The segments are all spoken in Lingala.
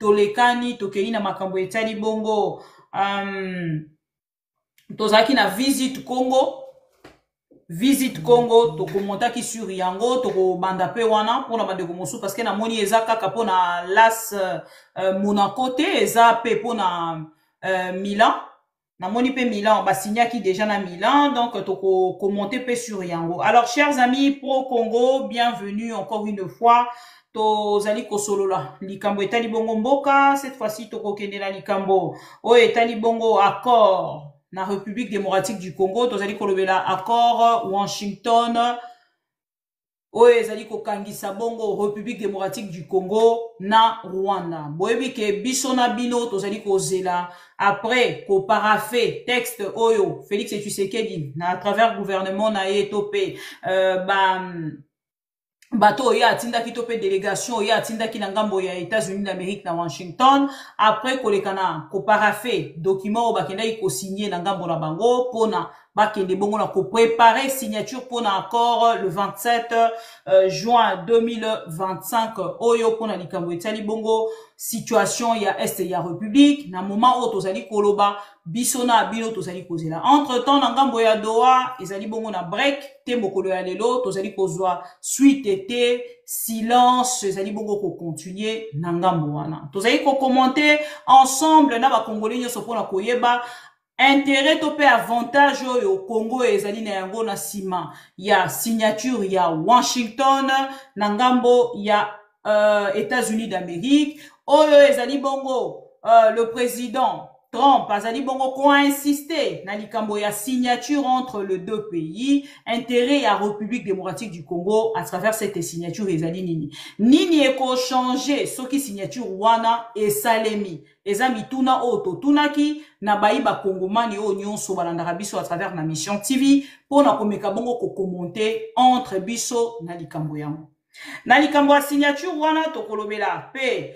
tolekani tokei na makambo etali bongo tozalaki na Visit Congo, tokomontaki sur yango, tokobanda pe wana, pona bandeko mosu, parce que na moni eza kaka pona Las Monaco te, eza pe pona Milan. Na moni pe Milan, ba signaki déjà na Milan, donc tokomonte pe sur yango. Alors, chers amis pro Congo, bienvenue encore une fois. Tozali kosolola likambo etali bongo mboka, cette fois-ci tokokende na likambo o etali bongo accord na République démocratique du Congo, tozali kolobela accord Washington oyo ezali kokangisa bongo République démocratique du Congo na Rwanda. Boyebi ke biso na bino tozali kozela après ko paraphé texte oyo Félix Tshisekedi na à travers gouvernement na ye topé bato oya atindaki to pe délégation oya atindaki na ngambo ya États-Unis d'Amérique na Washington après kolekana ko paraphé document o bakendaki ko signer na ngambo na bango pona bakende bongo na ko préparer signature pona accord le 27 juin 2025 oyo pona likambo etali bongo situation ya est ya République na moment o tozali koloba biso na bino tozali kozela entre temps na ngambo ya Doha ezali bongo na break te mokolo ya lelo tozali kozwa suite ete silence ezali bongo ko continuer na ngambo wana tozali ko commenter ensemble na ba congolais nyoso pona koyeba intérêt to pe avantage oyo Congo ezali na yango na sima ya signature ya Washington na ngambo ya États-Unis d'Amérique oyo ezali bongo le président Trump azali bongo ko insister na likambo ya signature entre les deux pays intérêt ya République démocratique du Congo à travers cette signature ezali nini eko changer soki signature wana esalemi eza mituna oto tunaki na bayiba kongomani o nyonso balandaka biso à travers na mission TV pona komeka bongo ko commenter entre biso na likambo yango na likambo ya signature wana tokolobela pe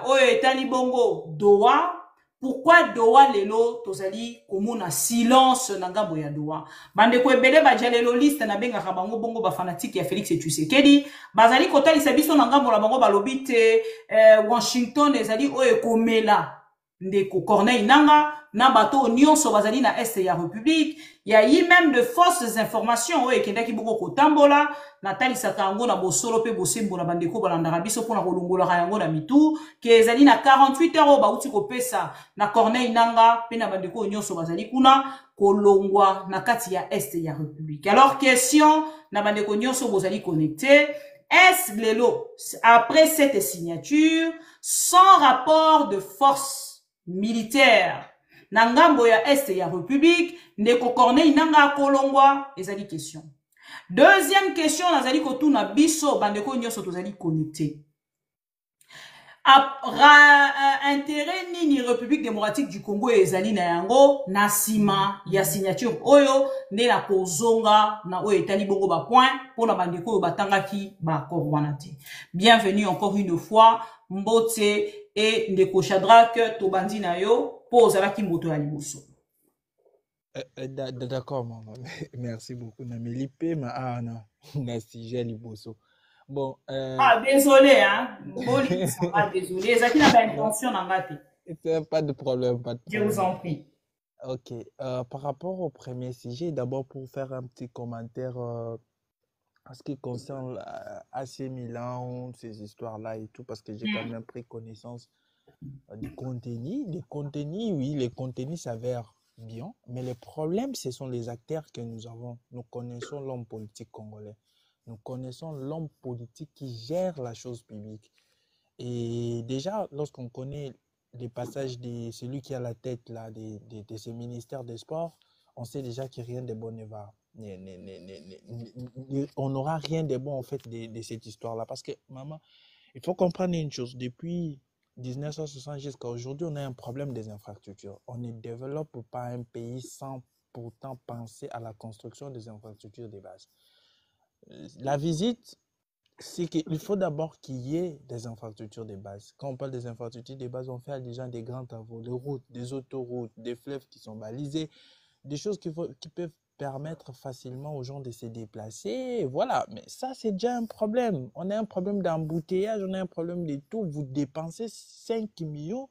oyo etali bongo Doha. Pourquoi Doha lelo tozali komona silence na ngambo ya Doha bandeko ebele bajalelo liste na bengaka bango bongo ba fanatique ya Félix Tshisekedi bazali kotalisa biso na ngambo la bango balobi te Washington ezali oyo komela ndeko Corneille Nanga na bato nyonso bazali na est ya République ya yi même de fausses informations oyo ekendaki bongo kotambola na talisaka yango na bosolo pe bosembo na bandeko balandaka biso pona kolongolaka yango na mitu ke ezali na 48 heures bauti kopesa na Corneille Nanga pe na bandeko nyonso bazali kuna kolongwa na kati ya est ya République. Alors question na bandeko nyonso bozali connecté est lelo après cette signature sans rapport de force militaire na ngambo ya est ya République ndeko Corneille Nanga kolongwa ezali question. Deuxième question nazali kotuna biso bandeko nyonso tozali connecté. Intérêt nini République démocratique du Congo ezali na yango na sima ya signature oyo nde na kozonga na oyo etali bongo ba point pona bandeko oyo batangaki ba korwanati. Bienvenue encore une fois Mbote et ndeko Shadrack tobandi na yo po ozalaki moto ya liboso. D'accord, maman. Merci beaucoup. Namelipe, ma non, merci, j'ai liboso. Bon. Désolé, hein. Désolé. Ezaki na ba intention na ngati. Pas de problème, pas de problème. Je vous en prie. Ok. Par rapport au premier sujet, d'abord pour faire un petit commentaire en ce qui concerne AC Milan, ces histoires-là et tout, parce que j'ai quand même pris connaissance du contenu. Les contenus, oui, les contenus s'avèrent bien, mais le problème, ce sont les acteurs que nous avons. Nous connaissons l'homme politique congolais. Nous connaissons l'homme politique qui gère la chose publique. Et déjà, lorsqu'on connaît les passages de celui qui a la tête là, de ce ministère des Sports, on sait déjà que rien de bon ne va. On n'aura rien de bon en fait de cette histoire-là. Parce que, maman, il faut comprendre une chose. Depuis 1960 jusqu'à aujourd'hui, on a un problème des infrastructures. On ne développe pas un pays sans pourtant penser à la construction des infrastructures de base. La visite, c'est qu'il faut d'abord qu'il y ait des infrastructures de base. Quand on parle des infrastructures de base, on fait allusion des grands travaux, des routes, des autoroutes, des fleuves qui sont balisés, des choses qui peuvent permettre facilement aux gens de se déplacer. Voilà, mais ça, c'est déjà un problème. On a un problème d'embouteillage, on a un problème de tout. Vous dépensez 5 millions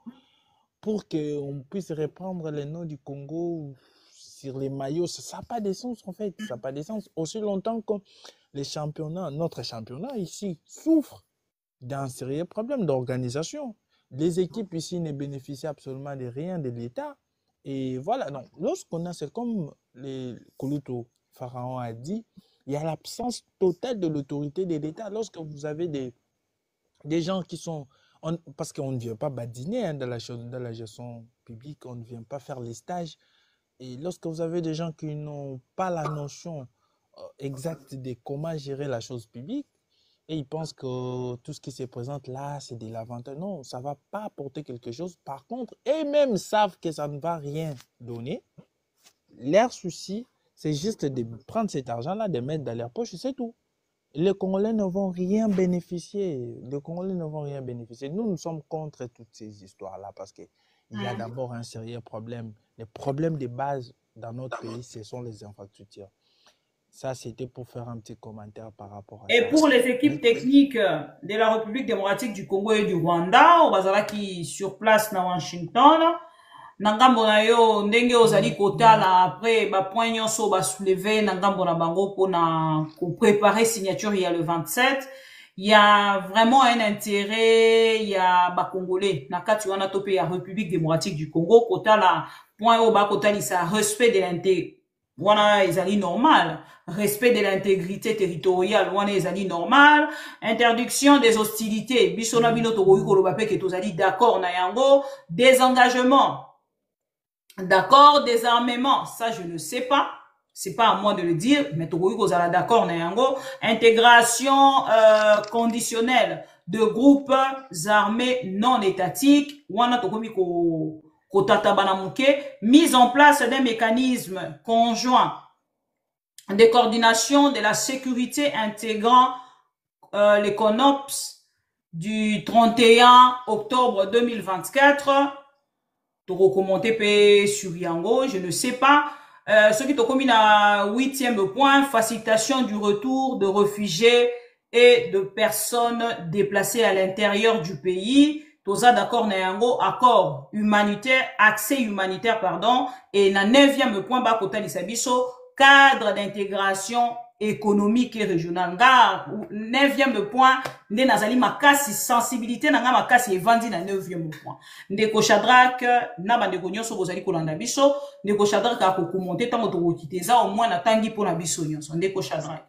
pour qu'on puisse reprendre les noms du Congo sur les maillots. Ça n'a pas de sens, en fait. Ça n'a pas de sens. Aussi longtemps que les championnats, notre championnat ici, souffre d'un sérieux problème d'organisation. Les équipes ici ne bénéficient absolument de rien de l'État. Et voilà, donc, lorsqu'on a, c'est comme Koulouto Pharaon a dit, il y a l'absence totale de l'autorité de l'État. Lorsque vous avez des gens qui sont... parce qu'on ne vient pas badiner hein, dans la gestion publique, on ne vient pas faire les stages. Et lorsque vous avez des gens qui n'ont pas la notion exacte de comment gérer la chose publique, et ils pensent que tout ce qui se présente là, c'est de l'avantage. Non, ça ne va pas apporter quelque chose. Par contre, eux-mêmes savent que ça ne va rien donner. Leur souci, c'est juste de prendre cet argent-là, de mettre dans leur poche, c'est tout. Les Congolais ne vont rien bénéficier. Les Congolais ne vont rien bénéficier. Nous, nous sommes contre toutes ces histoires-là parce qu'il y a d'abord un sérieux problème. Les problèmes de base dans notre pays, ce sont les infrastructures. Ça, c'était pour faire un petit commentaire par rapport à ça. Et pour les équipes techniques de la République démocratique du Congo et du Rwanda, au bazala qui sur place na Washington, nangambo na yo ndenge ozali kotala après ba point nyonso ba soulever nangambo na bango pour préparer signature il y a le 27. Il y a vraiment un intérêt, il y a ba Congolais na kati wana topé ya République démocratique du Congo kotala point au ba kotali sa respect de l'intégrité. Wana ezali normal, respect de l'intégrité territoriale, wana ezali normal, interdiction des hostilités, bisona bino tokoki koloba pe ke tozali d'accord na yango, désengagement, d'accord, désarmement, ça je ne sais pas, c'est pas à moi de le dire, mais tokoki kozala d'accord na yango, intégration conditionnelle de groupes armés non étatiques, wana tokoki mise en place d'un mécanisme conjoint de coordination de la sécurité intégrant les CONOPS du 31 octobre 2024. Toko commenté sur Yango, je ne sais pas. Ce qui est commis à 8e point, facilitation du retour de réfugiés et de personnes déplacées à l'intérieur du pays. Toza d'accord na yango accord humanitaire, accès humanitaire pardon, et na 9e point ba kota lisabiso cadre d'intégration économique et régionale. Nga 9e point nde nazali makasi sensibilité na nga makasi evandi na 9e point. Ndeko Shadrack na bandeko nyonso bozali kolanda biso, ndeko Shadrack akokomonte tango tokokiteza au moins na tangi pona biso nyonso. Ndeko Shadrack.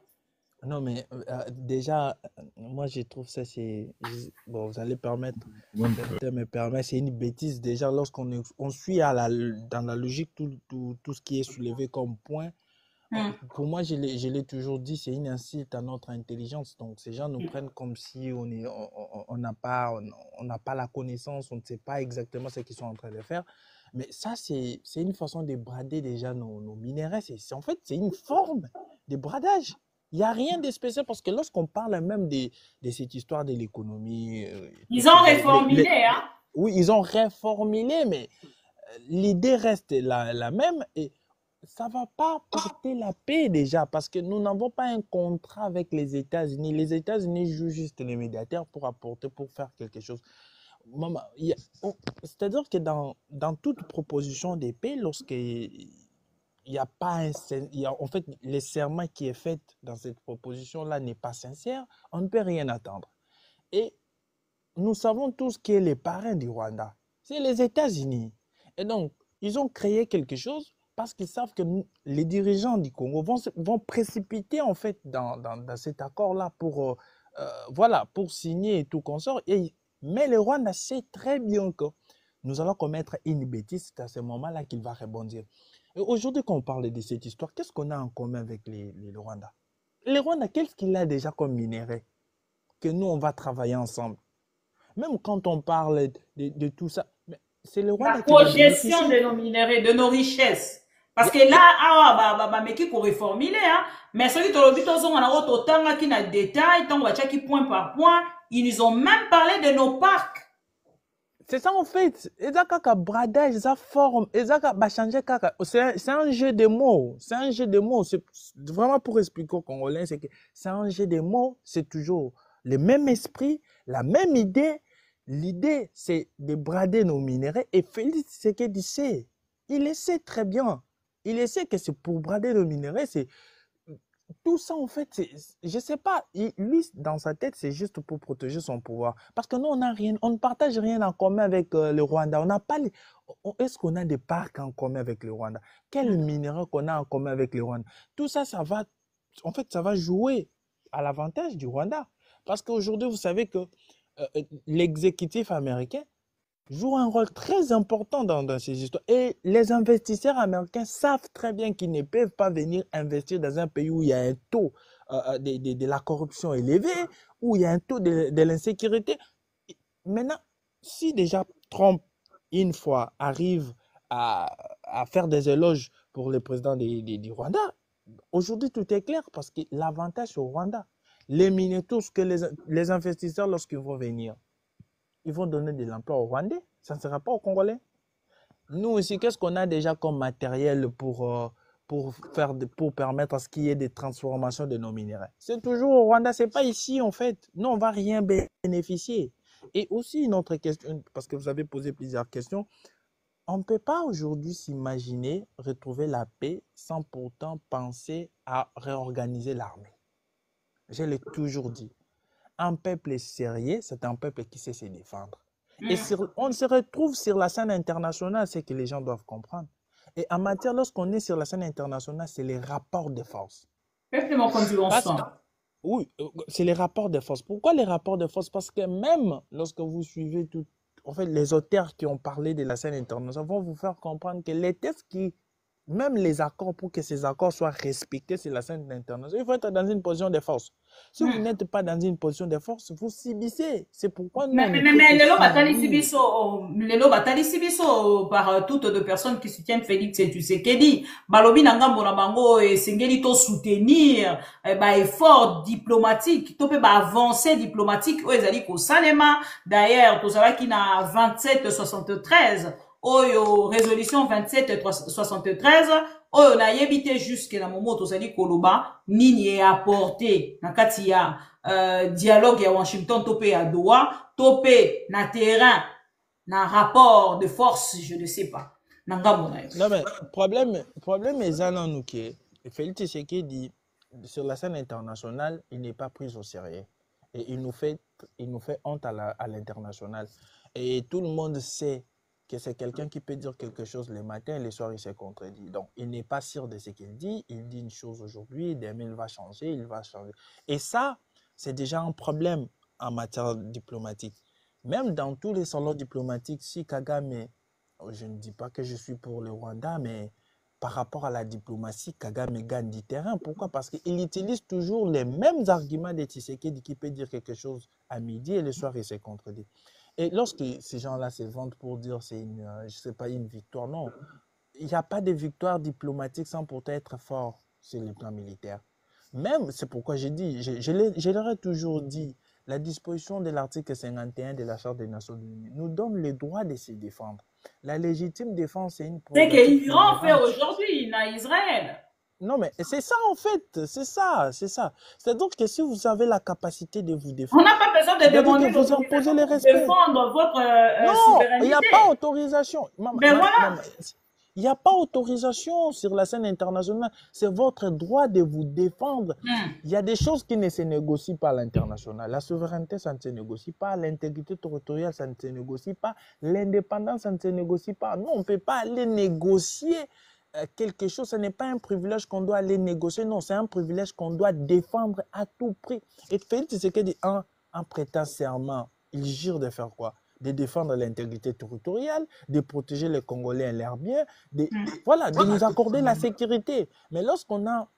Non, mais déjà, moi je trouve ça, c'est. Bon, vous allez me permettre, c'est une bêtise. Déjà, lorsqu'on suit dans la logique tout ce qui est soulevé comme point, pour moi, je l'ai toujours dit, c'est une insulte à notre intelligence. Donc, ces gens nous prennent comme si on n'a pas la connaissance, on ne sait pas exactement ce qu'ils sont en train de faire. Mais ça, c'est une façon de brader déjà nos minéraux. En fait, c'est une forme de bradage. Il n'y a rien de spécial parce que lorsqu'on parle même de cette histoire de l'économie... Ils ont réformulé, hein? Oui, ils ont réformulé, mais l'idée reste la même et ça ne va pas porter la paix déjà parce que nous n'avons pas un contrat avec les États-Unis. Les États-Unis jouent juste les médiateurs pour faire quelque chose. C'est-à-dire que dans toute proposition de paix, lorsqu'il n'y a pas en fait, le serment qui est fait dans cette proposition-là n'est pas sincère, on ne peut rien attendre. Et nous savons tous qui est les parrains du Rwanda. C'est les États-Unis. Et donc, ils ont créé quelque chose parce qu'ils savent que les dirigeants du Congo vont précipiter en fait dans cet accord-là pour signer et tout consort. Mais le Rwanda sait très bien que nous allons commettre une bêtise. C'est à ce moment-là qu'il va rebondir. Et aujourd'hui, quand on parle de cette histoire, qu'est-ce qu'on a en commun avec les Rwandais? Les Rwandais, qu'est-ce qu'il a déjà comme minerai que nous, on va travailler ensemble? Même quand on parle de tout ça, c'est le Rwanda qui va bénéficier. La projection de nos minéraux, de nos richesses. Parce que là, mais qui réformulé, hein. Mais celui qui on a autant qui n'a détail, tant qui point par point, ils nous ont même parlé de nos parcs. C'est ça en fait. Et ça, kaka bradage, ça forme, et ça, bah, changer, kaka. C'est un jeu de mots. C'est un jeu de mots. C'est vraiment pour expliquer aux Congolais, c'est que c'est un jeu de mots. C'est toujours le même esprit, la même idée. L'idée, c'est de brader nos minéraux. Et Félix Tshisekedi sait. Il le sait très bien. Il le sait que c'est pour brader nos minéraux. C'est tout ça, en fait, je sais pas, lui, dans sa tête, c'est juste pour protéger son pouvoir. Parce que nous, on n'a rien, on ne partage rien en commun avec le Rwanda. On n'a pas est-ce qu'on a des parcs en commun avec le Rwanda? Quel minéraux qu'on a en commun avec le Rwanda? Tout ça, en fait, ça va jouer à l'avantage du Rwanda. Parce qu'aujourd'hui, vous savez que l'exécutif américain joue un rôle très important dans ces histoires. Et les investisseurs américains savent très bien qu'ils ne peuvent pas venir investir dans un pays où il y a un taux de la corruption élevé, où il y a un taux de l'insécurité. Maintenant, si déjà Trump, une fois, arrive à faire des éloges pour le président du Rwanda, aujourd'hui tout est clair parce que l'avantage au Rwanda, les mines, tout ce que les investisseurs, lorsqu'ils vont venir, ils vont donner de l'emploi aux Rwandais, ça ne sera pas aux Congolais. Nous ici, qu'est-ce qu'on a déjà comme matériel pour permettre à ce qu'il y ait des transformations de nos minéraux? C'est toujours au Rwanda, c'est pas ici en fait. Nous, on ne va rien bénéficier. Et aussi une autre question, parce que vous avez posé plusieurs questions, on ne peut pas aujourd'hui s'imaginer retrouver la paix sans pourtant penser à réorganiser l'armée. Je l'ai toujours dit. Un peuple sérieux, c'est un peuple qui sait se défendre. Et on se retrouve sur la scène internationale, c'est que les gens doivent comprendre. Et en matière, lorsqu'on est sur la scène internationale, c'est les rapports de force. Oui, c'est les rapports de force. Pourquoi les rapports de force? Parce que même lorsque vous suivez tout, en fait, les auteurs qui ont parlé de la scène internationale vont vous faire comprendre que les textes même les accords, pour que ces accords soient respectés sur la scène internationale, il faut être dans une position de force. Si vous n'êtes pas dans une position de force, vous subissez. C'est pourquoi nous, mais lelo batalisi biso par toutes de personnes qui soutiennent Félix Tshisekedi balobi na ngambo na bango esengeli to soutenir effort diplomatique to pe ba avancée diplomatique oyo ezali kosalema. D'ailleurs tozalaki na 2773 oyo résolution 2773 oyo nayebi te jusque na momo tozali koloba nini e apporté na kati ya dialogue ya Washington to pe ya Doha to pe na terrain na rapport de force je ne sais pas na ngambo na yo. Non mais problème eza nanu ke Félix Tshisekedi sur la scène internationale, il n'est pas pris au sérieux et il nous fait honte à l'international et tout le monde sait que c'est quelqu'un qui peut dire quelque chose le matin et le soir il se contredit. Donc il n'est pas sûr de ce qu'il dit une chose aujourd'hui, demain il va changer, Et ça, c'est déjà un problème en matière diplomatique. Même dans tous les salons diplomatiques, si Kagame, je ne dis pas que je suis pour le Rwanda, mais par rapport à la diplomatie, Kagame gagne du terrain. Pourquoi? Parce qu'il utilise toujours les mêmes arguments de Tshisekedi qui peut dire quelque chose à midi et le soir il se contredit. Et lorsque ces gens-là se vantent pour dire c'est je sais pas, une victoire, non. Il n'y a pas de victoire diplomatique sans pourtant être fort sur le plan militaire. Même, c'est pourquoi j'ai dit, je leur ai toujours dit, la disposition de l'article 51 de la Charte des Nations Unies nous donne le droit de se défendre. La légitime défense, c'est une C'est que l'Iran fait aujourd'hui dans Israël. Non, mais c'est ça en fait, c'est ça. C'est donc que si vous avez la capacité de vous défendre, on n'a pas besoin de demander vous imposer les respects. Défendre votre non, souveraineté. Il n'y a pas autorisation. Mais voilà. Il n'y a pas autorisation sur la scène internationale. C'est votre droit de vous défendre. Il y a des choses qui ne se négocient pas à l'international. La souveraineté, ça ne se négocie pas. L'intégrité territoriale, ça ne se négocie pas. L'indépendance, ça ne se négocie pas. Non, on ne peut pas aller négocier quelque chose. Ce n'est pas un privilège qu'on doit aller négocier. Non, c'est un privilège qu'on doit défendre à tout prix. Et Félix Tshisekedi, en prêtant serment, il jure de faire quoi? De défendre l'intégrité territoriale, de protéger les Congolais et leurs biens, voilà, de nous accorder la sécurité. Mais lorsqu'on a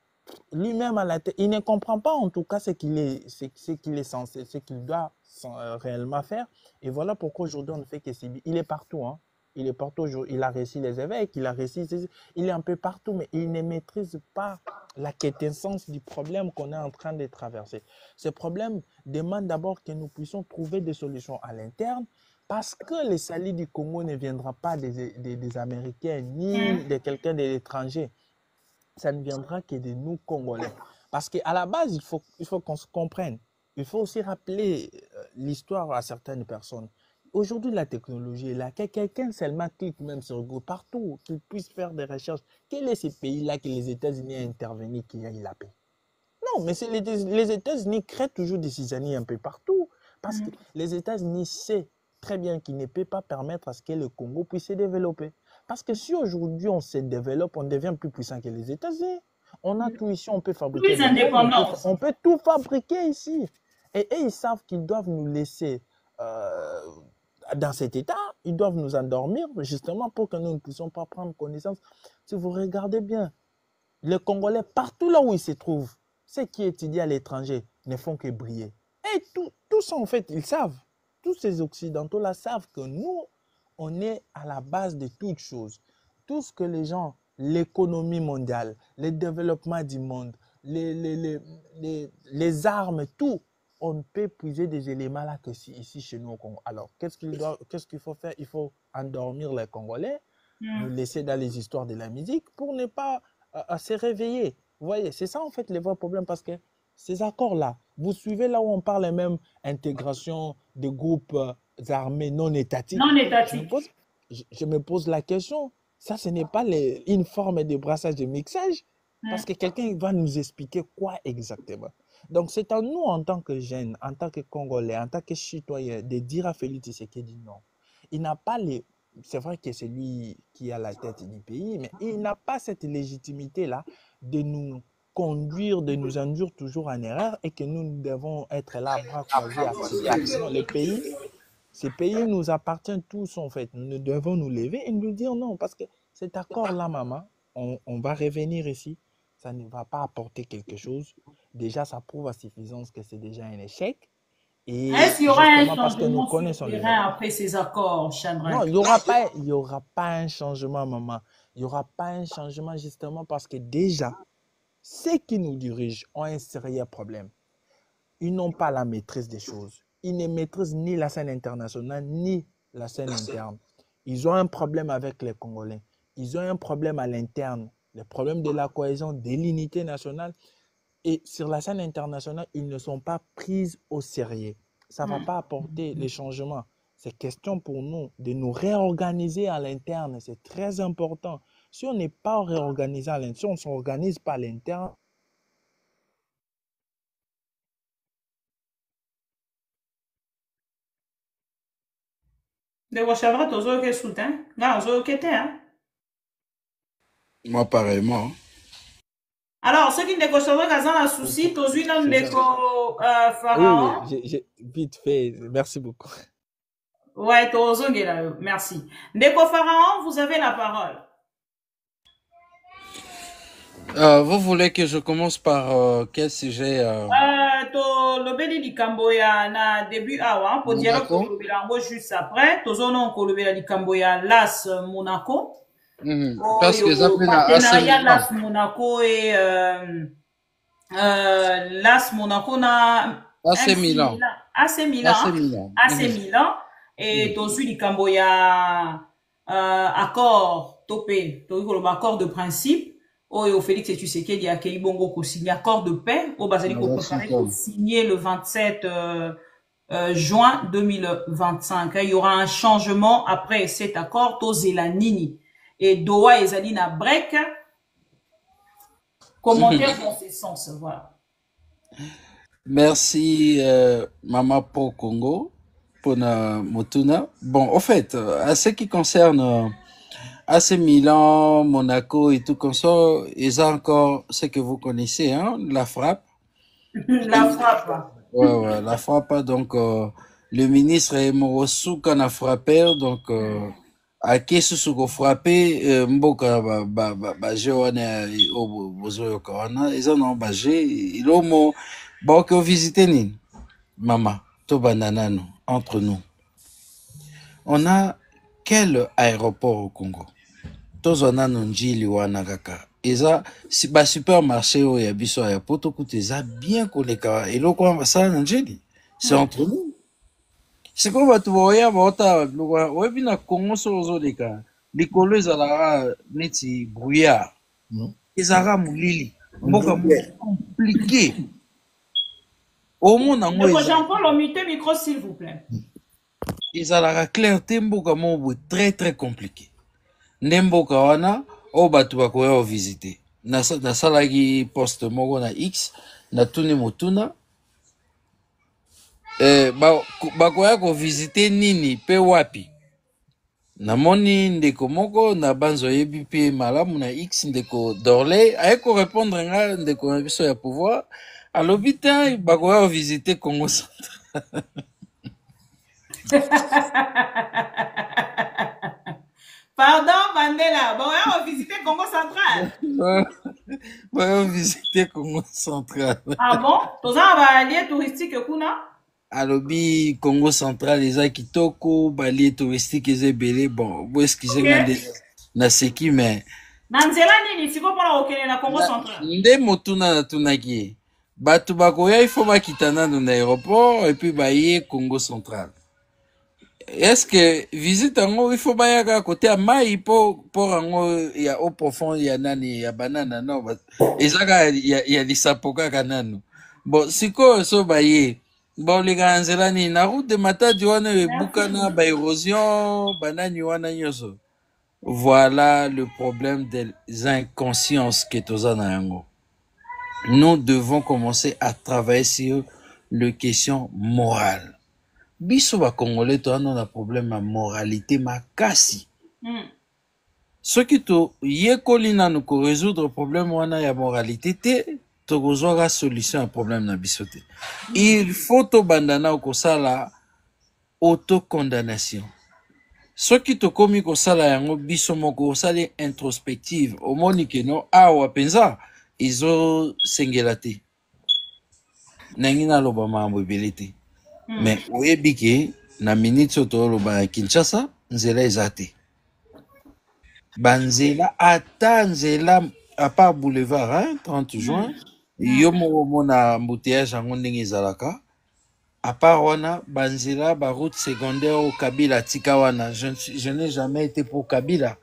lui-même à la tête, il ne comprend pas en tout cas ce qu'il est censé, ce qu'il doit réellement faire. Et voilà pourquoi aujourd'hui on ne fait que subir. Il est partout, hein. Il est partout. Il a réussi les évêques, il est un peu partout, mais il ne maîtrise pas la quintessence du problème qu'on est en train de traverser. Ce problème demande d'abord que nous puissions trouver des solutions à l'interne, parce que le salut du Congo ne viendra pas des Américains ni de quelqu'un de l'étranger. Ça ne viendra que de nous, Congolais. Parce qu'à la base, il faut qu'on se comprenne. Il faut aussi rappeler l'histoire à certaines personnes. Aujourd'hui, la technologie est là. Que quelqu'un seulement clique même sur Google, partout, qu'il puisse faire des recherches. Quel est ce pays-là que les États-Unis ont intervenu qui a eu la paix? Non, mais les États-Unis créent toujours des cisaniers un peu partout. Parce que les États-Unis savent très bien qu'ils ne peuvent pas permettre à ce que le Congo puisse se développer. Parce que si aujourd'hui on se développe, on devient plus puissant que les États-Unis. On a tout ici, on peut fabriquer Plus indépendants. on peut tout fabriquer ici. Et ils savent qu'ils doivent nous laisser dans cet état. Ils doivent nous endormir justement pour que nous ne puissions pas prendre connaissance. Si vous regardez bien, les Congolais, partout là où ils se trouvent, ceux qui étudient à l'étranger ne font que briller. Et tout ça, en fait, ils savent. Tous ces Occidentaux-là savent que nous, on est à la base de toutes choses. Tout ce que les gens, l'économie mondiale, le développement du monde, les armes, tout, on ne peut puiser des éléments là que ici chez nous au Congo. Alors, qu'est-ce qu'il faut faire? Il faut endormir les Congolais, nous laisser dans les histoires de la musique pour ne pas se réveiller. Vous voyez, c'est ça en fait le vrai problème parce que ces accords-là, vous suivez là où on parle même intégration de groupes armés non étatiques. Non étatiques. Je me pose la question, ça ce n'est pas une forme de brassage de mixage parce que quelqu'un va nous expliquer quoi exactement. Donc c'est à nous en tant que jeunes, en tant que Congolais, en tant que citoyens de dire à Félix Tshisekedi non. Il n'a pas les... C'est vrai que c'est lui qui a la tête du pays, mais il n'a pas cette légitimité-là de nous conduire, de nous induire toujours en erreur et que nous devons être là, bras croisés, actifs. Ces pays nous appartiennent tous en fait. Nous devons nous lever et nous dire non, parce que cet accord-là, maman, on va revenir ici, ça ne va pas apporter quelque chose. Déjà, ça prouve à suffisance que c'est déjà un échec. Est-ce qu'il y aura un changement sur le terrain après ces accords, Chandra? Non, il n'y aura pas un changement, maman. Il n'y aura pas un changement justement parce que déjà, ceux qui nous dirigent ont un sérieux problème. Ils n'ont pas la maîtrise des choses. Ils ne maîtrisent ni la scène internationale, ni la scène interne. Ils ont un problème avec les Congolais. Ils ont un problème à l'interne. Le problème de la cohésion, de l'unité nationale. Et sur la scène internationale, ils ne sont pas pris au sérieux. Ça ne va pas apporter les changements. C'est question pour nous de nous réorganiser à l'interne. C'est très important. Si on n'est pas réorganisé à l'interne, si on ne s'organise pas à l'interne, moi pareillement. Alors, ceux qui ne négocient pas dans un souci, tous les gens négo Pharaon. Oui, vite fait. Merci beaucoup. Ouais, merci. Ndeko Pharaon, vous avez la parole. Vous voulez que je commence par quel sujet Le Béni du Camboya, na début awa, pour dialogue juste après, tozono kolobela du Camboya, Las Monaco. Parce que ça partenariat Las Monaco et Las Monaco na AC Milan. Et tozu du Camboya accord topé, accord de principe. Au Félix Tshisekedi a accueilli Bongo ko signé accord de paix au Basali ko préparé pour signer le 27 juin 2025. Il y aura un changement après cet accord to Zelanini et Doha et Zalina break. Commentaire dans ce sens, voilà. Merci Mama Po Congo pour Motuna. Bon, au fait, à ce qui concerne AC Milan, Monaco et tout comme ça, ils ont encore ce que vous connaissez, hein, la frappe. La frappe. Ouais, la frappe. Donc, le ministre Morosuka a frappé, donc, à qui se frappé, Mboka, ils ont bagé, ils ont visité ni, Mama, Tobananano, entre nous. On a quel aéroport au Congo? Tozona nonjili wana kaka. Eza ba supermarché o ya biso ya poto kuta eza bien koleka eloko ça nonjili. C'est entre nous. sikoyo bato baoya baota biloko oyebi na Congo so ozoleka likolo ezalaka neti brouillard ezalaka molili mboka compliqué omona ngo Jean-Paul omite micro s'il vous plaît ezalaka clair te mboka moko boye très très compliqué nde mboka wana oyo bato bakoya ovisite nasalaki poste moko na X natuni motuna bakoya kovisite nini pe wapi namoni ndeko moko na banzo oyebi pe malamu na X ndeko Dorley aye korépondre nga ndeko na biso ya pouvoir alobi te bakoya kovisite Congo Central. Pardon, Mandela. Bon, on va visiter Congo Central. On va visiter Congo Central. Ah bon? Tous un lieu touristique kuna? Alobi Congo Central eza kitoko, balier touristique eza belé. Bon, vous excusez moi na seki mais na nzela nini siko pona okene na Congo Central? Nde motuna na tunaki. Batu bakoya il faut bakitana na aéroport et puis baye Congo Central. Est-ce que visite il faut bayaka côté à mai pour il y a au profond il y a nani ya banana non ezaka il y a lisapoka kanano bon siko so baye bon les gars nzelani na route de Matadi wana bukana ba érosion banani wana nyoso. Voilà le problème des inconsciences que tozana yango. Nous devons commencer à travailler sur le question morale. Biso ba Congolais to on a problème à moralité makasi. Ce qui to yekoli na nous ko résoudre problème wana ya moralité te to kozwa solution à problème na biso te. Il faut to bandana ko sala autocondamnation. Ce qui to komi ko sala yango biso moko sala introspective omoni ke no awa penza izo sengelate. Nangina loba mambo belete. Mais oyebi ke na minute soto loba Kinshasa nzela ezate. Banzela ata nzela à part boulevard hein, 30 juin yo mona embouteillage yango ndenge ezalaka. À part wana banzela ba route secondaire au Kabila tika wana je n'ai jamais été pour Kabila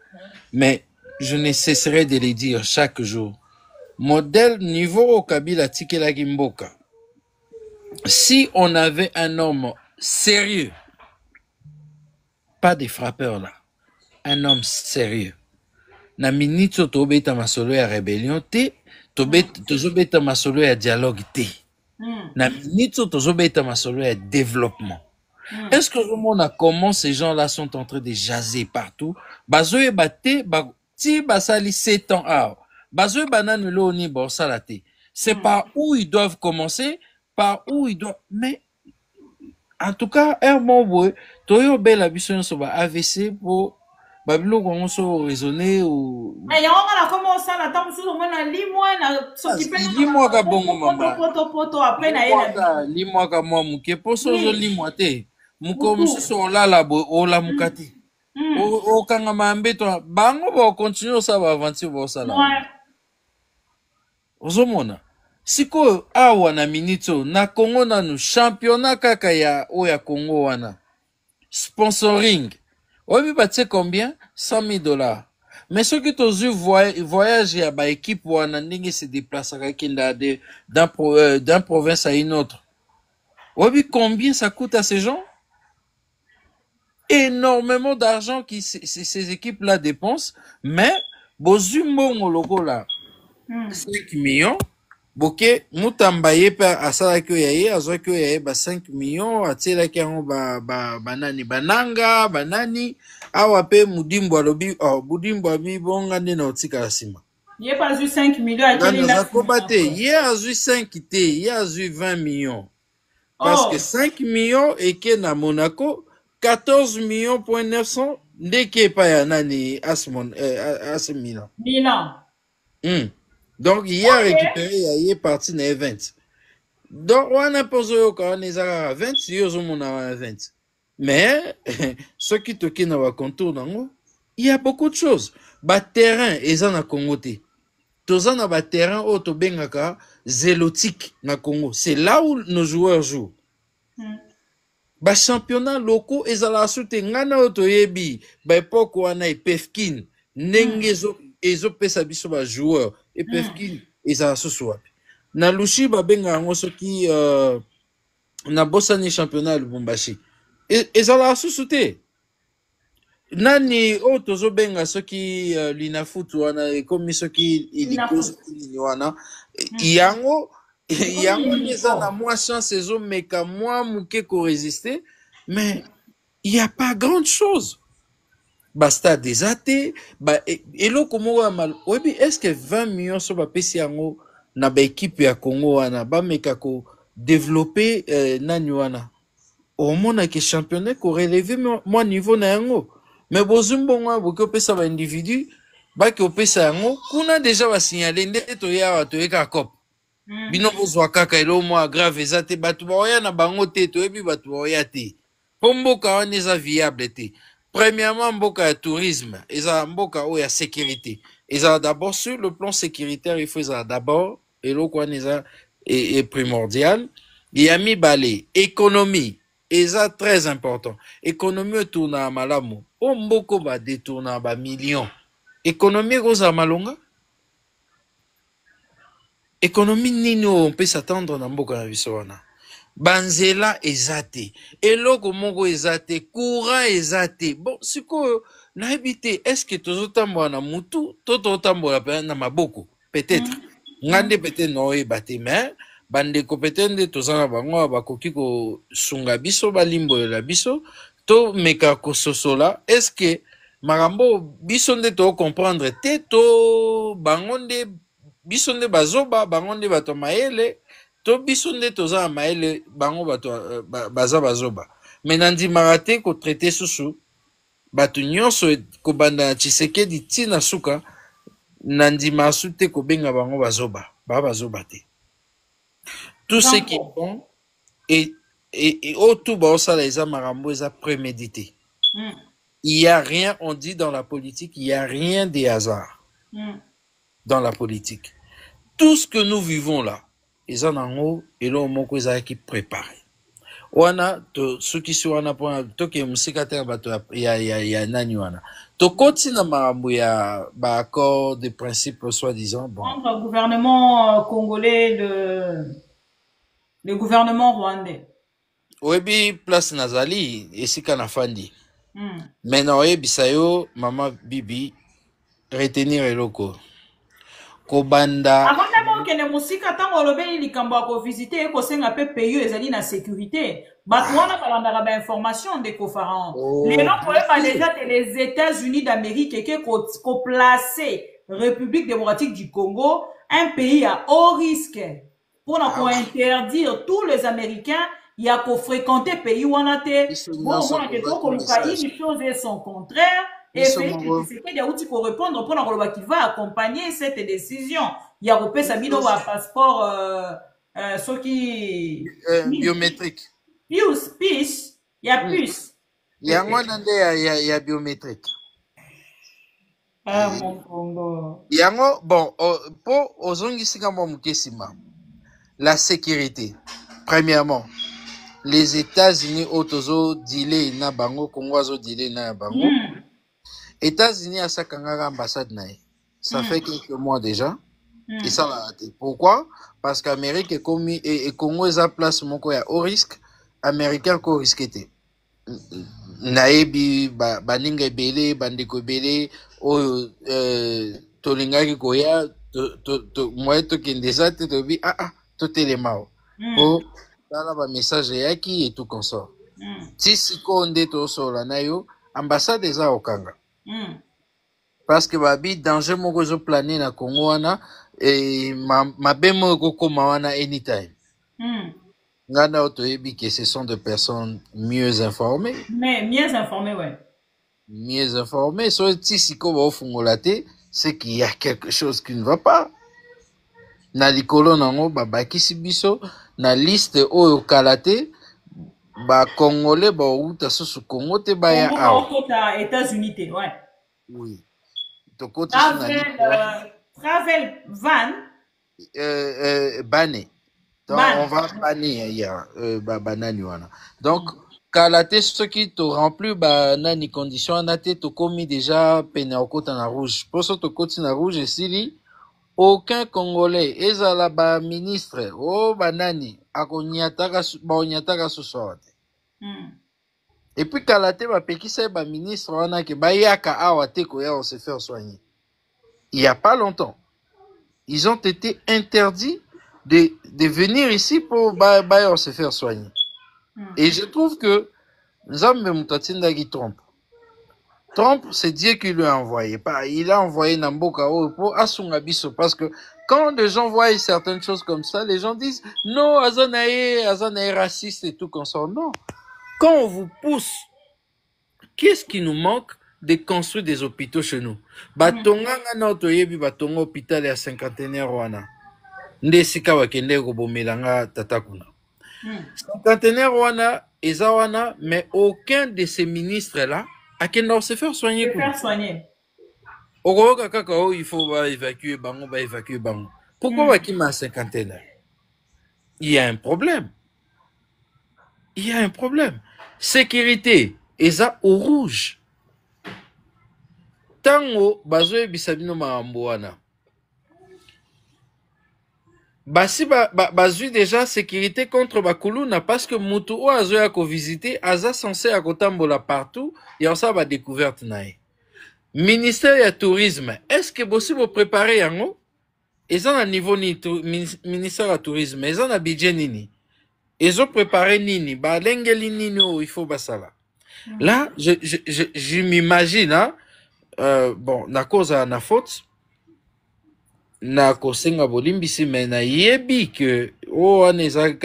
mais je ne cesserai de le dire chaque jour. Modèle niveau au Kabila tikela kimboka. Si on avait un homme sérieux, pas des frappeurs là, un homme sérieux, na minute tobeta masolo ya rébellion te, tozobeta masolo ya dialogue te, na minute tozobeta masolo ya développement. Est-ce que le monde a comment ces gens-là sont en train de jaser partout? Bazoye bate, ti basali 7 ans ah, bazoye banane lo ni borsalate. C'est par où ils doivent commencer. Par où ils doivent... Mais, en tout cas, un bon toyo bela biso so ba AVC pour babilo ko so raisonner ou mais yango na comment ça la temps sur moi na limoi na s'occuper na limoi ka bongo mama poto après na yena limoi ka moi muke poso zo limoi te muko muso lala bo ola mukati o kanga mambeto bango ba continuer ça ba aventure bo sala ozomona siko awa na minito na Congo nanu championnat kaka ya oya Congo wana sponsoring obi batie combien 100 000 $. Mais ceux qui t'ont vu voyager à ba équipe wana ndenge se déplacer kinda d'un province à une autre obi combien ça coûte à ces gens? Énormément d'argent qui ces équipes là dépensent mais bozumo logo là 5 millions. Boke mutambaye pa asala kyo yaye azwa kyo yaye ba 5 millions atela kyango banani bananga banani awa pe mudimbo alobi budimbo abi bonga nde na otika la sima ye pas eu 5 millions ateli na kobate ye azu 5 te ye azu 20 millions parce que 5 millions eke na Monaco 14 millions point 900 ndeke pa ya nani AC Milan donc il a récupéré il est parti dans 20 donc on a posé au cas on est à 20 yo mon à 20 mais ce qui toque na wa contour nango il y a beaucoup de choses ba terrain eza na Congo te tozana ba terrain o to bengaka zélotique na Congo c'est là où nos joueurs jouent ba championnat locaux ezala sute ngana oto yebi ba époque wana epefkin ndenge ezopesa biso ba joueur epefkin ezala susu wapi na lushi babenga yango soki na bosani championnat ya Lubumbashi ezala susu te nani oyo tozobenga soki linafutu wana ekomi soki ilikosoki wana yango eza na mwa chance ezomeka mwa muke koresiste mais il y a pas grande chose bastade eza te eloko moko ya mal oyebi est-ce que 20 millions so bapesi yango na baekipe ya Congo wana bameka kodevelope nani wana omonake championnat koreleve mwa niveau na yango mais bozwi mbongo boki opesa baindividu baki opesa yango kuna deja basignale nde toya awa toyeka cope bino bozwa kaka elo mwa grave eza te bato baoya na bango te toyebi bato baoya te mpo mboka wana eza viable te premièrement mboka ya tourisme eza mboka oyo ya sécurité ezala d'abord sur le plan sécuritaire il faut ezala d'abord eloko wana eza primordial ya mibale économie eza très important économie etournaka malamu o mboko badetournaka bamillion économie ekozala malonga économie nini oyo on peut s'attendre na mboka na biso wana banzela eza te eloko moko eza te courant eza te bon sikoyo nayebi te estce tozotambola na mutu to tozotambola mpe na maboko peut-être nga nde peut-être naoyeba te mais bandeko peut-être nde toza na bango bakoki kosunga biso balimbolela biso to meka kososola estce makambo biso nde tocomprendre te to bango nde biso nde bazoba bango nde bato mayele to biso nde toza na mayele bango bato baza bazoba me nandimaka te kotraite susu bato nyonso kobanda na Tshisekedi ntina suka nandimaka su te kobenga bango bazoba bazoba te tout ce qui est bon et tout baosala eza makambo eza prémédité. Il y a rien, on dit dans la politique, il y a rien de hasard dans la politique. Tout ce que nous vivons là, ils en ont et là moko ezaki préparé. Wana to suki si wana pona to ke musikata bato ya nani wana. To koti na marambo ya ba accord de principe soi-disant bon. Entre le gouvernement congolais le gouvernement rwandais. Oyebi place nazali esika na fandi. Maintenant oyebisa yo mama Bibi retenir eloko. Kobanda avant d'abord que les musika tango lobeli likambo ko visiter ko senga pe pays ezali na sécurité bato wana balandaka ba information de Pharaon les gens pour pas déjà les États-Unis d'Amérique qui ko placer République démocratique du Congo un pays à haut risque pour interdire tous les Américains il y a pour fréquenter pays wana te bon ko une chose et son contraire. Et Félix Tshisekedi a outil pour répondre pour l'enrôlement qui va accompagner cette décision. Il y a repé Sabino un passeport ce qui biométrique. Plus, il y a plus. Il y a il y a biométrique. Ah mon Congo. Il y a bon pour ozongisika mo mukesima. La sécurité. Premièrement, les États-Unis autozo dilé na bango Congo azo dilé na bango. États-Unis à Sakangara ambassade nae. Ça fait quelques mois déjà. Et ça l'a raté. Pourquoi? Parce qu'Amérique est commis et Congo est à place mon ya au risque. Américain ko risqué. Naebi baninga belé bandeko belé o tolingaki koya to moi to kendeza te to bi to telemao. Oh là ba message yaki et tout consort. Si sikonde to sola nayo ambassade eza okanga. Parce que babi danger moko zo planer na Congo wana et ma bemo kokoma wana anytime. Ngana otoyebi que ce sont des personnes mieux informées. Mais mieux informées ouais. Mieux informées so ti siko ba ofungola te c'est qu'il y a quelque chose qui ne va pas. Na likolo nango babakisi biso na liste oyo kalate ba congolais ba uta susu Congo te ba ya awa États-Unis te ouais. Oui. Travel van banné. Donc on va banner banani wana. Donc kala te soki toremplir banani condition wana te tokomi déjà pene ya kokota na rouge mpo so tokoti na rouge esili aucun congolais ezala baministre o banani baonyataka susu awa te epuis kala te bapekisa ye baministre wana ke bayaka awa te koya se faire soigner. Il y a pas longtemps ils ont été interdits de venir ici pour se faire soigner. Et je trouve que Nzambe Mutatindaki Trump. Trump, c'est Dieu qui lui a envoyé. Il a envoyé Namboka pour Asunga Biso. Parce que quand les gens voient certaines choses comme ça, les gens disent non, Azanae raciste et tout comme ça. Non. Quand on vous pousse, qu'est-ce qui nous manque de construire des hôpitaux chez nous? Batonga na otoyebi batonga hôpital ya cinquantenaire wana. Ndesika wakende kobomelanga tatakuna. Cinquantenaire wana, eza wana, mais aucun de ces ministres-là a qu'à se faire soigner. Ogoka kakao, il faut évacuer bango. Pourquoi wakima cinquantenaire? Il y a un problème. Il y a un problème. Sécurité, eza au rouge. Tango, bazoe bisabino maambo wana. Basi bazui déjà sécurité contre bakuluna parce que mutu o azoya ko visiter aza censé akotambola partout ya ça ba découverte nae. Ministère ya tourisme, est-ce que bossi bo préparer yango? Ils ont un niveau ni ministère ya tourisme, ils ont un budget nini. Ils ont préparé nini, ba lengeli nini o il faut basala. Là, je m'imagine hein, bon, na cause na faute na kosenga bolimbisi me na yebi que o wana ezali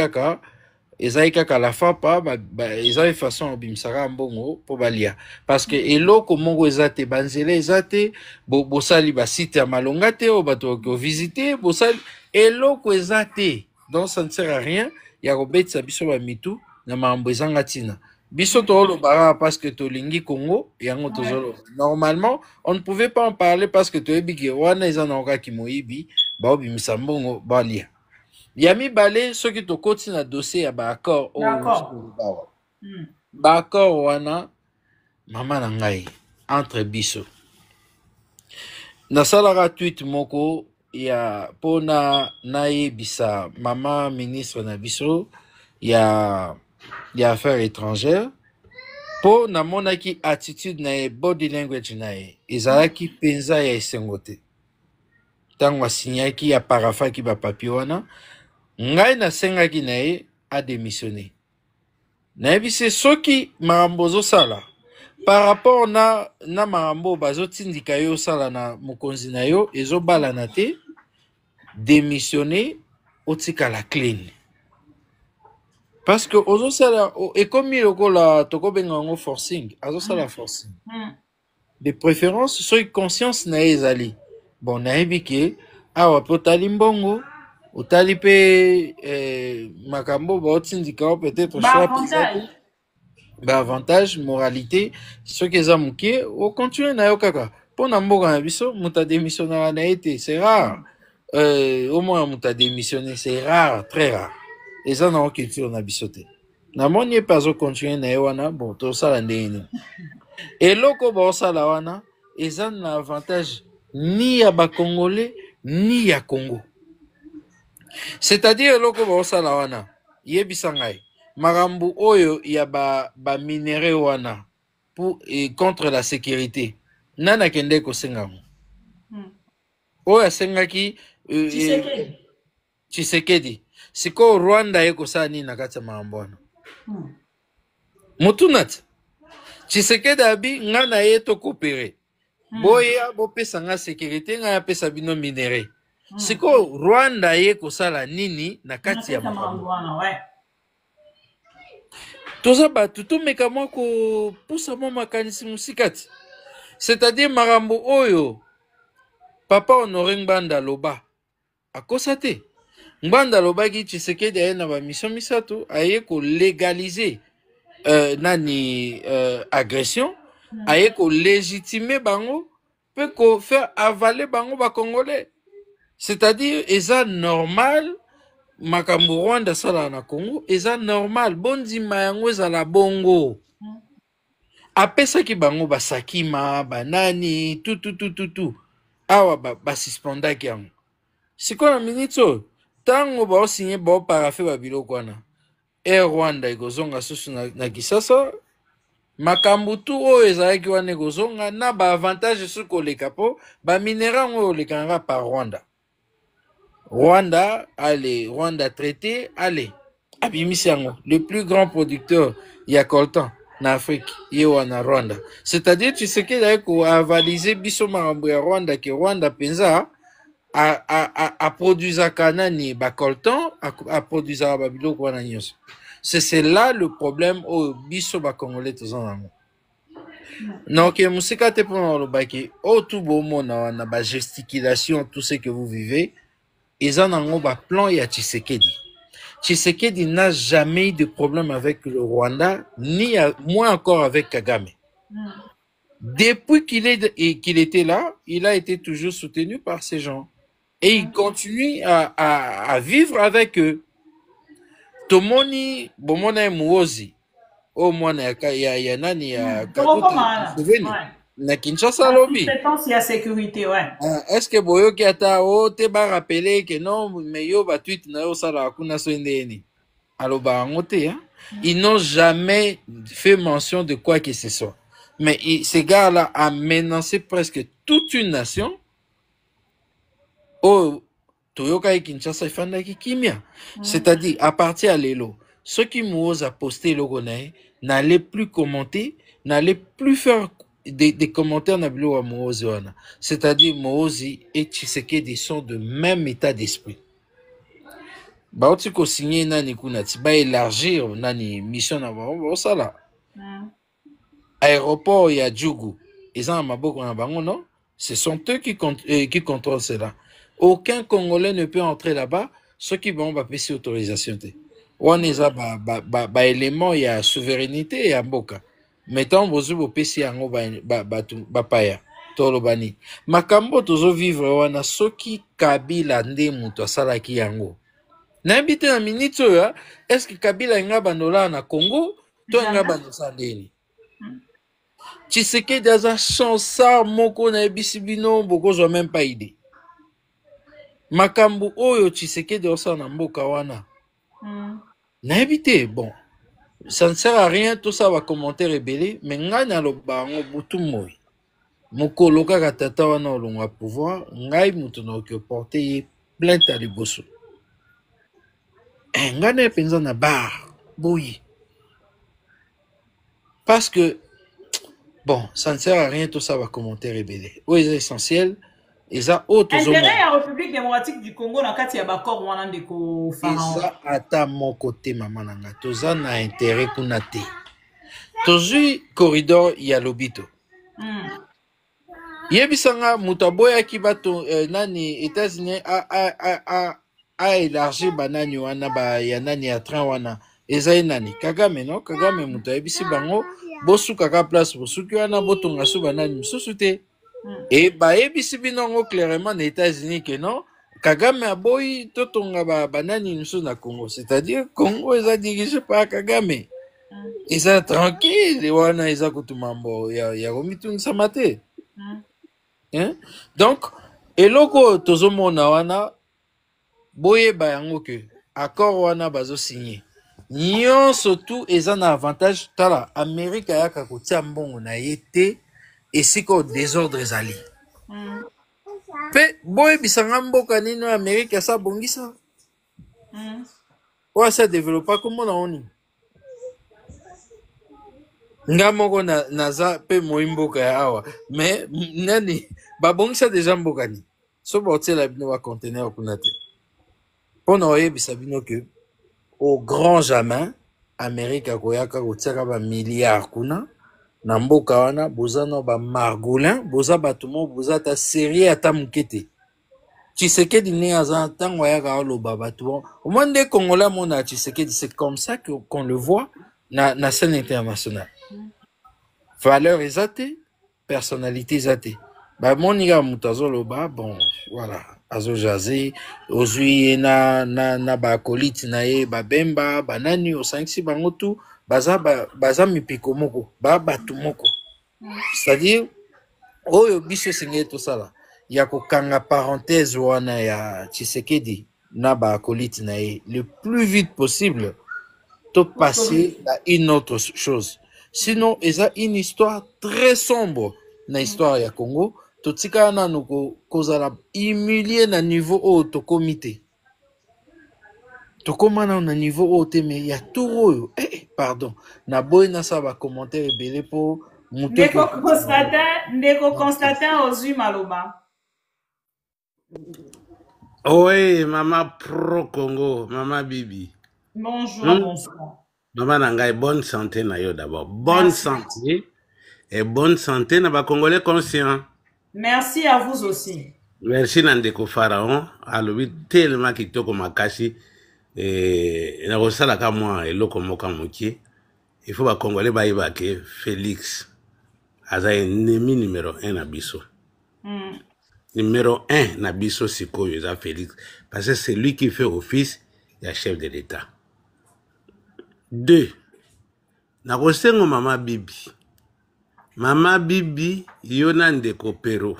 kaka la fapa ezali façon obimisaka mbongo po balia parce que eloko mongo eza te banzela eza te bosali basite ya malonga te o bato visiter bosali eloko eza te donc ça ne sert à rien ya kobetisa biso bamitu na makambo ezanga tina biso tolobaka parce que tolingi Congo yango tozolo. Normalement, on ne pouvait pas en parler parce que toyebi ke wana eza na oka kimoyibi baobimisa mbongo balia. Yami balé soki tokoti na dossier ya ba accord o ba accord wana mama na ngai entre biso. Na salara tweet moko ya pona nayebisa mama ministre na biso ya affaires étrangères pour na monaki attitude na body language na ezalaki penza ya esengo te tango asinyaki ya parafaki ba papier wana ngai nasengaki na ye a démissionner nayebise soki makambo ozosala par rapport na makambo bazotindika yo osala na mokonzi na yo ezobalana te démissionner otikala clean. Parce que ozosala ekomi lokola tokobenga ngo forcing azosala forcing de préférence soki conscience na ezali bon nayebi ke awa pe otali mbongo otali pe makambo baotindika peut-être avantage moralité soki eza moke ocontinue na yo kaka mpo na mboka na biso moto adémissionnaka na ye te c'est rare au moins moto adémissionné c'est rare très rare. Et ça n'a aucune culture na bisote. Na moni pas au continuer na wana bon to sala ndeni. Et loko ba sala wana eza na avantage ni ya ba congolais ni ya Congo. C'est-à-dire loko ba sala wana yebisa ngai marambu oyo ya ba minéraux wana pour contre la sécurité. Nana kende ko senga mo. Oya sengaki Tshisekedi. Siko Rwanda yeko sani na kati ya maambwana. Mutunat. Tshisekedi abi ngana yeto coopérer. Boya bo pesa nga sécurité nga pesa bino minéré. Siko Rwanda yeko sala nini na kati ya maambwana ouais. Toza batu to mekamo ko pusa mo makanisi musikati. C'est-à-dire marambo oyo papa Honoré Ngbanda loba akosate. Ngbanda lobaki Tshisekedi aye na ba mission misato aye ko légaliser agression aye ko légitimer bango pe ko faire avaler bango ba congolais. C'est-à-dire eza normal makambo Rwanda sala na Congo eza normal bondima yango ezala bongo apesaki bango basakima banani tu awa basispendaki yango sikoyo na minute oyo ntango baosinye baoparafe babiloko wana Air Rwanda ekozonga susu na Kisasa makambo tu oyo ezalaki wana ekozonga na baavantage susu koleka po baminera yango olekanga par Rwanda, allez, Rwanda traité, allez. Abimisi yango, le plus grand producteur ya coltan na Afrique, yewana Rwanda. C'est-à-dire, tu sais qu'il a avalisé biso marambo ya Rwanda, que Rwanda penza a produisa kanani ba coltan, a produisa ba biloko wana nyonso. C'est là le problème au biso ba congolais tozan nango. Donc, musika te pona lobaki, oh tout beau mona na ba gesticulation, tout ce que vous vivez. Ils ont un plan et à Tshisekedi. Tshisekedi n'a jamais eu de problème avec le Rwanda, ni moins encore avec Kagame. Depuis qu'il était là, il a été toujours soutenu par ces gens. Et il continue à vivre avec eux. Tomoni, bomona muozi. Oh, mwana ya nani ya na Kinshasa lobby. Il y a sécurité, ouais. Est-ce que boyo ki ata o te ba rappeler que non mais yo ba tweet na yo sala kuna so ndeni. Aloba ngote hein. Ils n'ont jamais fait mention de quoi que ce soit. Mais ces gars-là a menacé presque toute une nation. Oh Toyoka et Kinshasa ifanda ki kimia. C'est-à-dire à partir à l'élo, ceux qui m'osent poster le gonaï n'allaient plus commenter, n'allaient plus faire des commentaires na bilo wa Mohozi wana. C'est-à-dire Mohozi et Tshisekedi sont de même état d'esprit. Baoti ko signer nani kunati ba élargir nani mission na ba sala. Aéroport ya Djougou, ils ont maboko na bango non? Ce sont eux qui contrôlent cela. Aucun Congolais ne peut entrer là-bas, ceux qui vont ba passer autorisation te. On eza ba élément ya souveraineté ya mboka. Mettons bozu bo pesi yango ba paya tolobani makambo tozo vivre wana soki Kabila nde muto asalaki yango na habite na minute oyo est-ce que Kabila nga bandola na Congo to nga bandosa ndeni Tshisekedi aza chansa moko na ebisi bino bokozwa même pas idée makambo oyo Tshisekedi osala na mboka wana na habite bon. Ça ne sert à rien tout ça va commenter rebelle mais ngai na loba ngo butu moi mokolo kaka tata wana olongwa pouvoir ngai mutu na ko porter plainte à liboso ngai na penza na bar boyi parce que bon ça ne sert à rien tout ça va commenter rebelle oui c'est essentiel et ça autre intérêt à République démocratique du Congo na kati ya bakor wana ndeko Pharaon ça ata mon côté maman nanga toza na intérêt kuna te tozui corridor ya lobito yebisanga mutaboya ki bato nani États-Unis a élargi banani wana ba ya nani ya train wana ezai nani Kagame no Kagame muta yebisi bango bosu kaka place bosuki wana botonga su banani misusu te. Et bah ebisi binongo clairement les États-Unis que non Kagame aboyi totonga banani nso na Congo, c'est-à-dire Congo est dirigé par Kagame. Et ça tranquille wana eza kutumambo ya romitun samate. Hein? Donc eloko tozomona wana boye bayango que accord wana bazo signé. Nyon surtout eza na avantage tala Amerika yaka kotia mbongo na yete et c'est quoi désordre ezali. Pe boy bisanga mboka nino Amerika sa bongisa. Wa sa développer comment na oni. Nga moko naza pe moimboka ya awa. Mais nani ba bongisa déjà mboka ni. So ba otela bino wa conteneur kuna te. Pona oyebisa bino que au grand jamais Amerika koyaka kotiaka ba milliards kuna. Na mboka wana boza no ba margolin boza batumo boza ta série ata mukete Tshisekedi ne aza tango ya ka loba batumo au moins des Congolais mona Tshisekedi c'est comme ça qu'on le voit na scène internationale valeur ezate personnalité ezate ba moniga mutazo loba bon voilà azo jaser ozwi na bakolite na ye babemba banani osangisi bango tu baza mipiko moko bato moko, c'est-à-dire oyo biso esengeli tosala ya kokanga parenthèse wana ya Tshisekedi na bakolite na ye le plus vite possible, to passer à une autre chose. Sinon eza une histoire très sombre na histoire ya Congo. Totika nanu kozala humilié na niveau oyo tokomi te, tokóma na niveau oyo te, mais ya tour oyo pardon na boyi nasala bacommentaire ebele mpo ndeko Constantin ozwi maloba. Oui, Maman Pro Congo, Maman Bibi. Bonjour, bonsoir. Maman Nangai, bonne santé na yo d'abord. Bonne santé et bonne santé na ba Congolais conscients. Merci à vous aussi. Merci Nandeko Pharaon. Alobi tellement kitoko makasi na kosala ka moi eloko moka mokie. Il faut ba Congolais ba yebake Félix aza ennemi numéro 1 na biso. Numéro 1 na biso sikoyo eza Félix parce que c'est lui qui fait office ya chef de l'État. 2. Na kosengo Mama Bibi. Mama Bibi yona ndeko pero.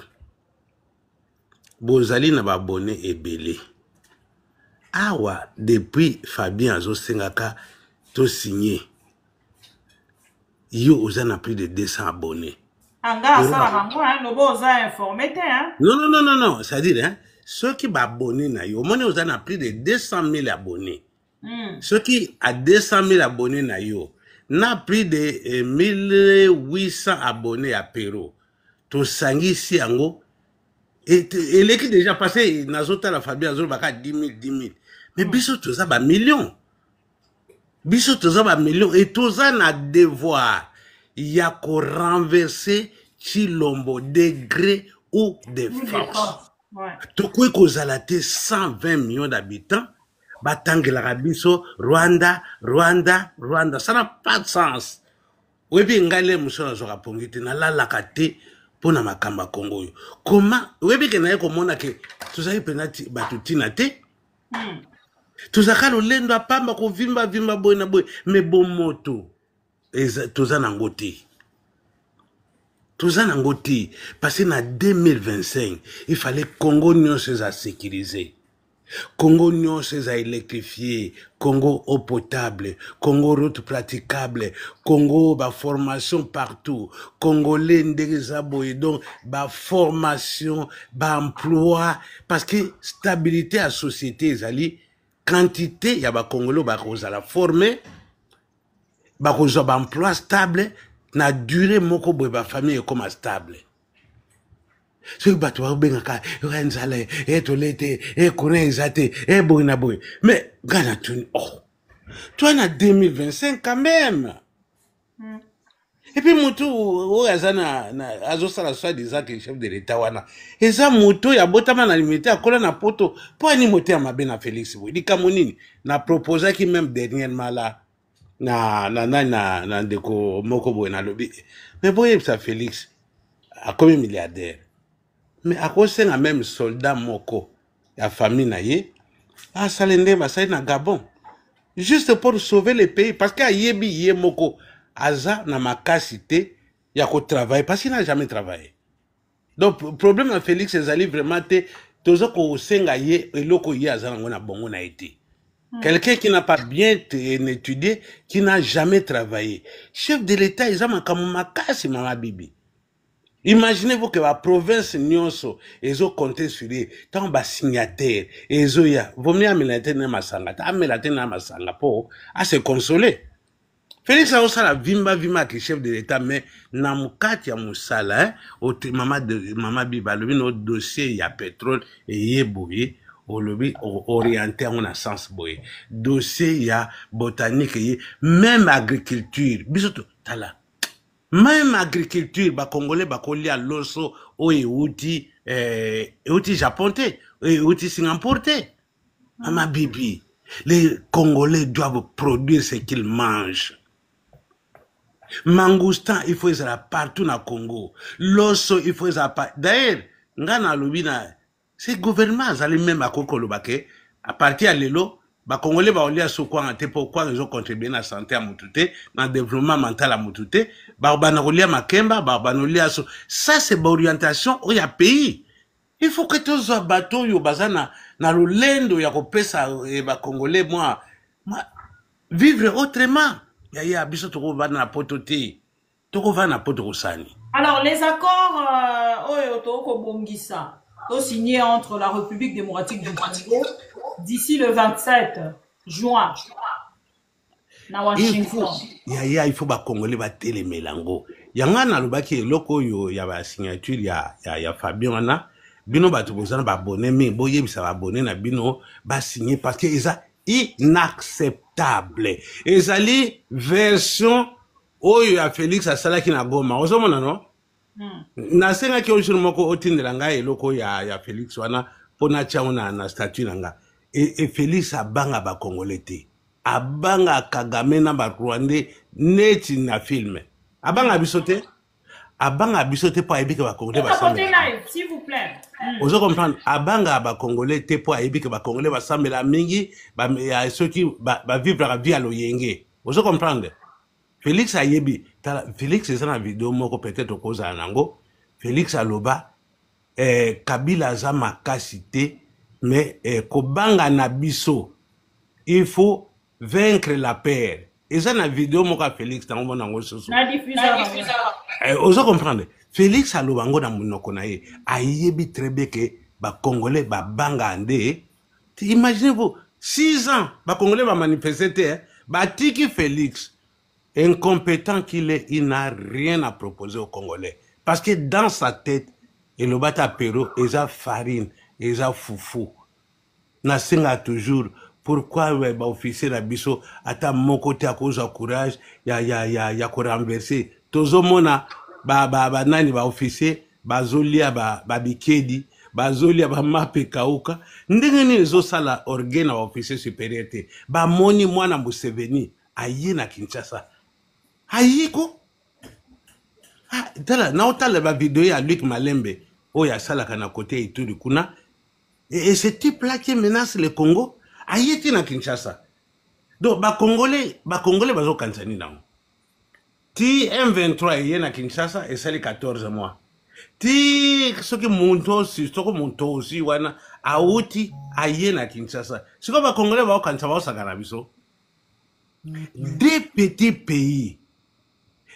Bozali na babone ebele. Awa depuis Fabien azo sengaka to signé. Yo oza na plus de 200 abonnés. Anga ça va no boza informé hein. Non, c'est-à-dire hein, ceux qui abonnés na yo, moni oza na plus de 200 000 abonnés. Ceux qui a 200 000 abonnés na yo, na plus de 1800 abonnés à Péro. To sangi si ango et l'équipe déjà passé nazota la Fabien azol baka 10 000. Mais biso toza ba millions. Biso toza ba millions et toza na devoir ya ko renverser Chilombo degré ou de force. Tokwe kozala te 120 millions d'habitants. Batangela biso Rwanda. Ça n'a pas de sens. Webi ngale musona zoka pongite na la kate pona makamba Congo. Comment webi kenaye komona ke tozali penati batutina te? Tozaka lolendo apamba ko vimba boy na boy mais bon moto tozana ngoti. Tozana ngoti parce que na 2025 il fallait Congo nyonso à sécuriser. Congo nyonso à électrifier, Congo eau potable, Congo route praticable, Congo ba formation partout, Congolais ndeza boy donc ba formation, ba emploi parce que stabilité à société ezali quantité ya ba Congolais ba kozala formé ba kozwa ba emploi stable na durée moko boy ba famille comme stable. Ce bateau a bien qu'à renzale et tolete et connaît exaté et boy na boy mais gana tu oh toi na 2025 quand même. Et puis moto o azana na azosala soit des actes chef de l'État wana eza moto ya botama na limité akola na poto po ani moto ya mabe na Félix boy di kamonini na proposer qui même dernièrement là na ndeko moko boy na lobby mais boy ça Félix a comme milliardaire. Mais à cause d'un même soldat moko, la famille na ye, a salende basai na Gabon, juste pour sauver le pays, parce qu'il y a yebi moko, aza na makasité, ya ko travailler, parce qu'il n'a jamais travaillé. Donc problème à Félix ezali vraiment te, tozo ko senga ye eloko ye aza na bongo na été. Quelqu'un qui n'a pas bien étudié, qui n'a jamais travaillé. Chef de l'État, ils ont makasi Mama Bibi. Imaginez-vous que la province nyonso ezo compter sur lui tant ba signataire ezo ya vaut mieux amelate na masanga ta amelate na masanga po à se consoler. Félix a osala vimba ki chef de l'État mais na mukati ya musala Mama Biba le no dossier ya pétrole et yeboye au lobby orienté en un sens boye dossier ya botanique même agriculture bisoto tala. Même agriculture, ba Congolais, ba kolia loso, outi japonais, outi singaportais. Mama Bibi, les Congolais doivent produire ce qu'ils mangent. Mangoustan, il faut ça partout na Congo. L'osso, il faut ça partout. D'ailleurs, ngana lubina, C'est gouvernement, azali même à kokolo bake, à partir à l'élo, ba Congolais ba olia so quoi en te pourquoi ils ont contribué à la santé à mutute, dans le développement mental à mutute, ba banolia makemba, ba banolia so. Ça c'est l'orientation où il y a pays. Il faut que tous les bateaux yo bazana na lolendo ya kopesa ba Congolais moi vivre autrement. Ya biso toko va na potote. Toko va na poto sani. Alors, les accords signés entre la République démocratique du Congo d'ici le 27 juin na Washington. Il faut ba Congolais ba télémélango. Yanga na lobaki eloko yo ya ba signature ya Fabien wana bino bato bozana ba abonné mais boye bisa ba abonné na bino ba signer parce que eza inacceptable. Ezali version oyo ya Félix asalaki na Goma. Ozomona no? Nasenga ki ojour moko otindela ngai eloko ya Félix wana pona chauna na statut nanga. Et Félix abanga ba Congolais te. Abanga Kagame na ba Rwandais neti na film. Abanga bisote? Abanga bisote po ayebike ba Congolais ba sambela. S'il vous plaît. Ozo comprendre abanga ba Congolais te po ayebike ba Congolais ba sambela mingi ba soki ba vivre la vie à loyenge. Ozo comprendre? Félix ayebi, Félix est dans la vidéo moko peut-être cause à nango. Félix aloba Kabila za makasite mais kobanga na biso. Il faut vaincre la peur. Et ça na vidéo moko Félix tango nango soso. Na diffuseur. Ozo comprendre. Félix aloba ngo na munoko na ye. Ayebi très bien que ba Congolais ba banga ande. Imaginez-vous 6 ans ba Congolais ba manifester ba tiki Félix. Incompétent qu'il est, il n'a rien à proposer aux Congolais. Parce que dans sa tête, il a Péro, il a farine, il a foufou. Nasenga toujours, pourquoi les officiers de Bisso, à mon côté à cause de courage, ya ko renverser. Tozo mona, nani officier, zolia bikedi, zolia mape kauka. Ndengeni zo sala organe officier supérieur te. Moni mwana Museveni, aye na Kinshasa. Aïko tala na otala ba vidéo ya Luc Malembe oya sala kana côté Ituri kuna et ce type là qui menace le Congo ayeti na Kinshasa. Donc ba Congolais bazo kansani na. Ti M23 yé na Kinshasa et sali 14 mois. Ti soki monto aussi wana auti ayé na Kinshasa. Siko ba Congolais ba kansa ba osakana biso. Des petits pays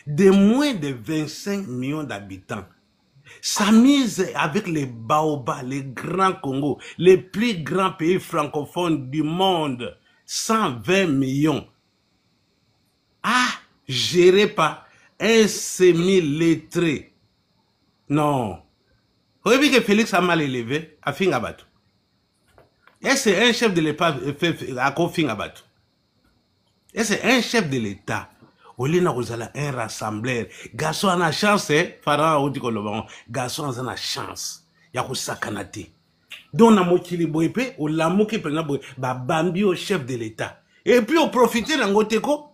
de moins de 25 millions d'habitants s'amusent avec les baobabs, les grands Congo, les plus grands pays francophones du monde, 120 millions, géré par un semi-lettré. Non. Vous avez vu que Félix a mal élevé à Fingabato. Et c'est un chef de l'État à Fingabato. Et c'est un chef de l'État. Olina Rosala, un rassembleur. Garçon a la chance, Pharaon a dit que le garçon a la chance. Yako sakanate. Donc, on a moqué les boypé, on l'a moqué, bambi au chef de l'État. Et puis, on profite d'un côté quoi.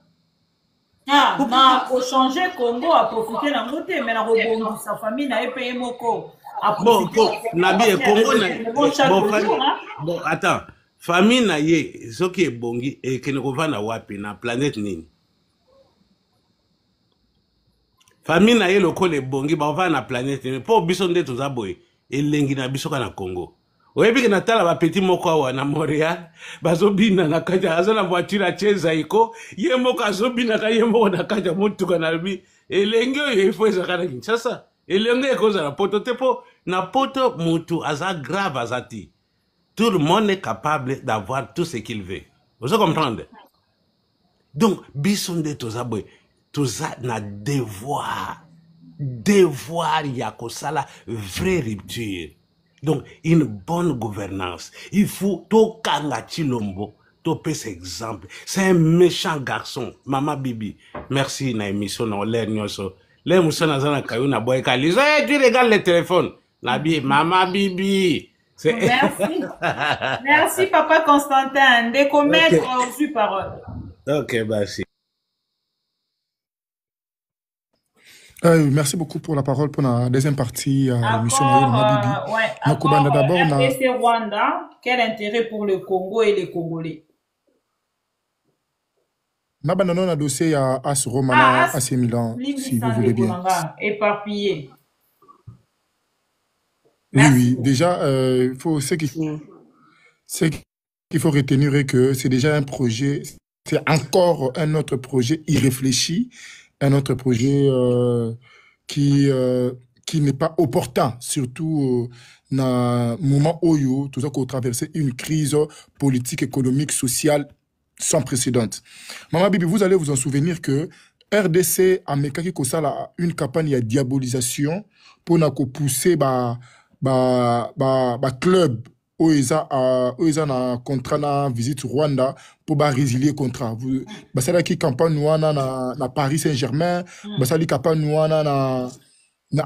Pour changer Congo, à profiter d'un côté, mais la rebond sa famille n'a pas payé moko. Bon, Nabi, Congo, bon, attends. Famille na ye, ce qui est bongi, et qui ne revient na wapi, na planète nini. Famille na ye loko le bongi ba va na planète mais pour biso nde tozaboye elengi na biso na Congo. Oyebi ke natala ba petit moko awa na Montréal bazobina na kaja aza na voiture a cheza iko ye moko azobina ka ye moko na kaja motuka na bi elengi oyo ifo ezaka na Kinshasa elengi ekoza na poto tepo na poto mutu aza grave azati. Tout le monde est capable d'avoir tout ce qu'il veut. Vous comprenez? Donc biso nde tozaboye toza na devoir yakosala vraie rupture. Donc une bonne gouvernance. Il faut to kanga chilombo to pèse exemple. C'est un méchant garçon. Mama Bibi. Merci na émission na l'air nyoso. L'émission na zana kayo na boy kali. Tu regardes le téléphone. Nabi Mama Bibi. Merci. Merci papa Constantin de commettre reçu parole. OK, merci. Merci beaucoup pour la parole pour la deuxième partie de l'émission Mabibi. Ouais, Nakubanda accord d'abord, RDC Rwanda, quel intérêt pour le Congo et les Congolais? Nabanda non a dossier à AS Romana, AC Milan, si vous voulez bien. Éparpillé. Oui, déjà, ce qu'il faut retenir est que c'est déjà un projet, c'est encore un autre projet irréfléchi, un autre projet qui n'est pas opportun, surtout dans le moment où tout ça qu'on traversé une crise politique, économique, sociale sans précédent. Maman Bibi, vous allez vous en souvenir que RDC a mené une campagne de diabolisation pour pousser club oeza na contrat na visite Rwanda pour résilier contrat. C'est là qui campagne na Paris Saint-Germain, basali campagne na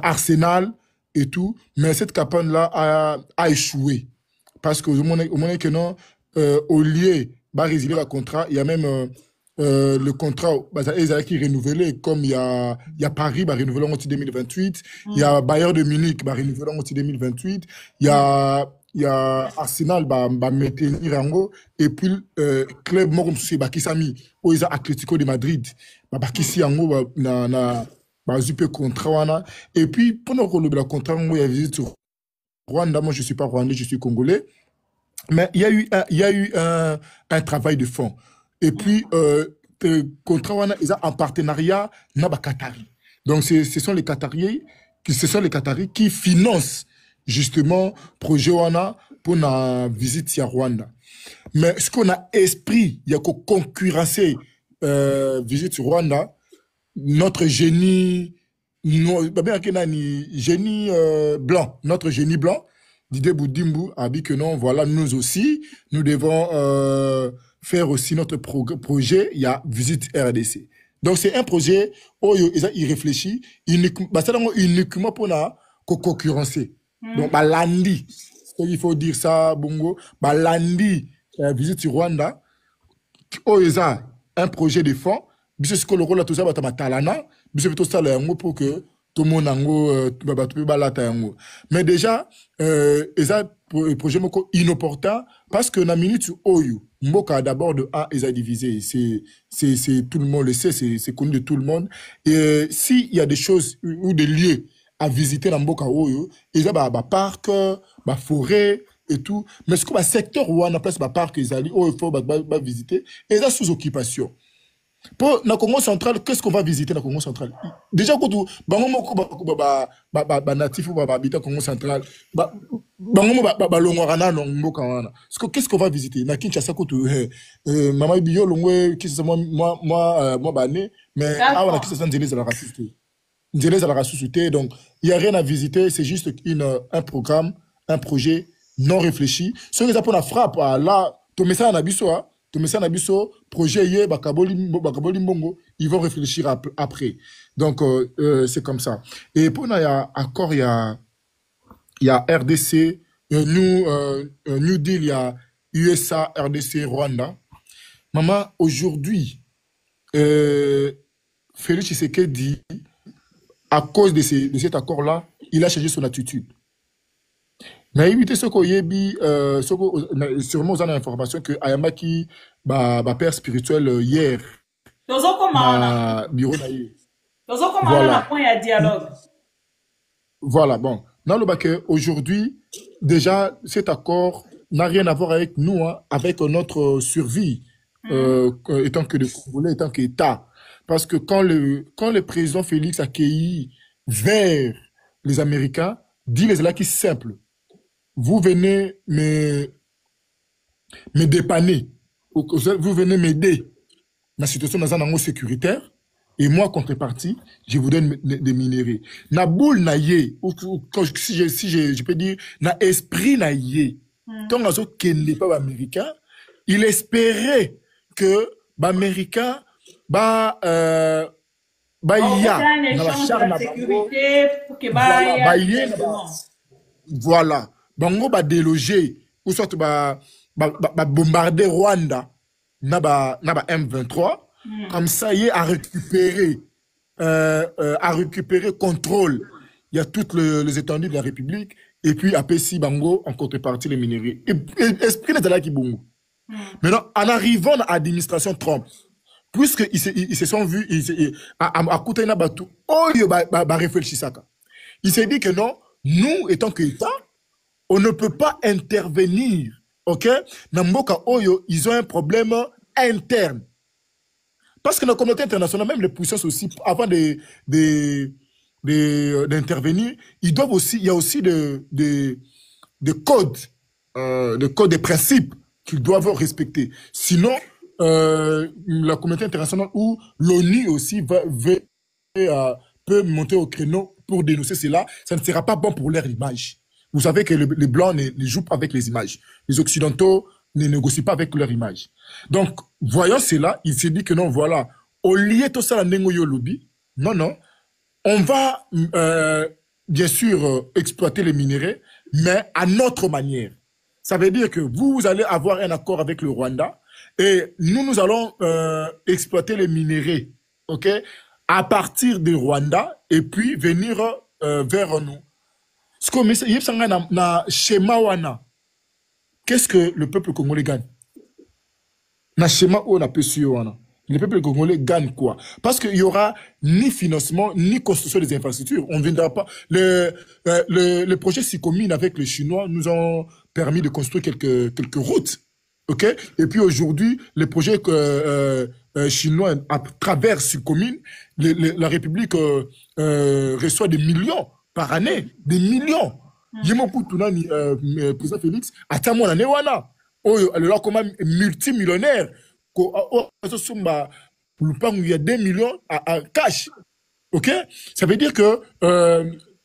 Arsenal et tout, mais cette campagne là a échoué parce que au moment que non au lieu résilier le contrat, il y a même le contrat qui est renouvelé, comme il y a Paris renouvelé en 2028, il y a Bayern de Munich renouvelé en 2028, il y a Arsenal maintenir en et puis club moi comme c'est Bakisami ou ils Atlético de Madrid Bakisi en na zupe contrat et puis pendant que le contrat moi il y a visite Rwanda, moi je suis pas rwandais, je suis congolais. Mais il y a eu un travail de fond. Et puis, le contrat, ils ont en partenariat avec Qatari. Donc, ce sont les Qataris qui financent justement le projet pour la visite à Rwanda. Mais ce qu'on a esprit, il y a qu'à concurrencer visite Rwanda, notre génie, génie blanc, notre génie blanc, Didier Boudimbu a dit que non, voilà, nous aussi, nous devons faire aussi notre projet, il y a Visite RDC. Donc c'est un projet où il réfléchit uniquement pour la concurrencer. Donc, lundi, il faut dire ça, Bongo, lundi, Visite Rwanda, où il y a un projet de fonds, c'est ce que le rôle de tout ça, c'est plutôt ça pour que tout le monde mais déjà eza projet moko inopportun parce que na minute oyo mboka d'abord de A eza divisé, c'est tout le monde le sait, c'est connu de tout le monde, et s'il y a des choses ou des lieux à visiter dans mboka oyo eza parc forêt et tout, mais ce que secteur ou na place parc ezali il faut visiter eza sous occupation. Pour le Congo central, qu'est-ce qu'on va visiter dans le Congo central? Déjà, quand on natif ou habitant Congo central, qu'est-ce qu'on va visiter? Na Kinshasa, maman Biyo, moi, mais on a Kinshasa, la racisté. Donc, il n'y a rien à visiter, c'est juste un programme, un projet non réfléchi. Ce qui est pour la frappe, là, tu mets ça en abisso, projet mbongo, ils vont réfléchir après. Donc c'est comme ça. Et pour il y a RDC, New Deal, il y a USA, RDC, Rwanda. Maman, aujourd'hui, Félix Tshisekedi dit, à cause de cet accord-là, il a changé son attitude. Mais évitez ce qu'on y a sûrement vous avez l'information que Ayamaki père spirituel hier bureau dialogue. Voilà, bon. Dans le bac aujourd'hui, déjà cet accord n'a rien à voir avec nous, avec notre survie, étant que de Congolais, étant qu'État. Parce que quand le président Félix a cueilli vers les Américains, dit les là qui simple. Vous venez me dépanner, vous venez m'aider dans la situation dans un sécuritaire, et moi, contrepartie, je vous donne des minéraux. Na boule na ye, si je peux dire, na esprit na ye, tant qu'il n'est pas américain, il espérait que l'Américain ya dans la charme de sécurité pour que voilà. Bango déloger ou soit bombarder Rwanda na M23 comme ça y est à récupérer à récupérer contrôle. Il y a toutes les étendues de la République. Et puis, après, si Bango, en contrepartie, les minerais. Et esprit n'est là qui bongo. Maintenant, en arrivant à l'administration Trump, puisqu'ils se sont vus, à Koutaina Batou, oh, il va réfléchir ça. Il s'est dit que non, nous, étant qu'État, on ne peut pas intervenir. OK? Namboka Oyo, ils ont un problème interne. Parce que la communauté internationale, même les puissances aussi, avant d'intervenir, ils doivent aussi, il y a aussi des codes, des principes qu'ils doivent respecter. Sinon, la communauté internationale ou l'ONU aussi peut monter au créneau pour dénoncer cela. Ça ne sera pas bon pour leur image. Vous savez que les Blancs ne jouent pas avec les images. Les Occidentaux ne négocient pas avec leur image. Donc, voyant cela, il s'est dit que non, voilà, au lieu de tout ça, lobby, non, on va bien sûr exploiter les minéraux, mais à notre manière. Ça veut dire que vous allez avoir un accord avec le Rwanda et nous allons exploiter les minéraux, ok, à partir du Rwanda et puis venir vers nous. Ce que schéma wana, qu'est-ce que le peuple congolais gagne? Na schéma où on a wana. Le peuple congolais gagne quoi? Parce qu'il n'y aura ni financement, ni construction des infrastructures. On ne viendra pas. Le projet Sicomine avec les Chinois nous ont permis de construire quelques routes. OK? Et puis aujourd'hui, les projets chinois à travers Sicomine, la République reçoit des millions par année. Des millions. Président Félix, attends moi l'année wana. Alors comment multimillionnaire. Il y a 2 millions à cash. OK? Ça veut dire que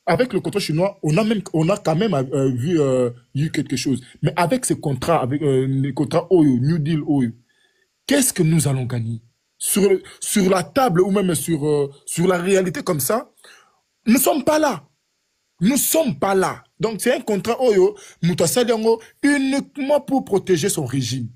avec le contrat chinois, on a quand même vu quelque chose. Mais avec ces contrats, avec les contrats OYO, New Deal OYO, qu'est-ce que nous allons gagner? Sur la table ou même sur la réalité comme ça, nous ne sommes pas là. Nous ne sommes pas là. Donc c'est un contrat OYO, uniquement pour protéger son régime.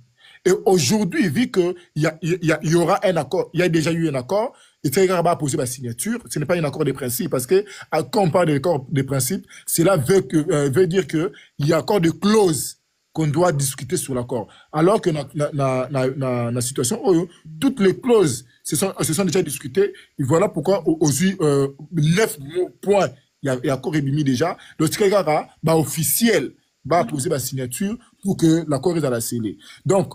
Et aujourd'hui, vu qu'il y aura un accord, il y a déjà eu un accord, et Tshisekedi va poser la signature, ce n'est pas un accord de principe, parce que quand on parle d'accord de principe, cela veut dire qu'il y a encore des clauses qu'on doit discuter sur l'accord. Alors que la situation, toutes les clauses se sont déjà discutées, et voilà pourquoi aux 9 points, il y a accord émis déjà, le Tshisekedi va officiel, va poser la signature pour que l'accord est à la scellée. Donc,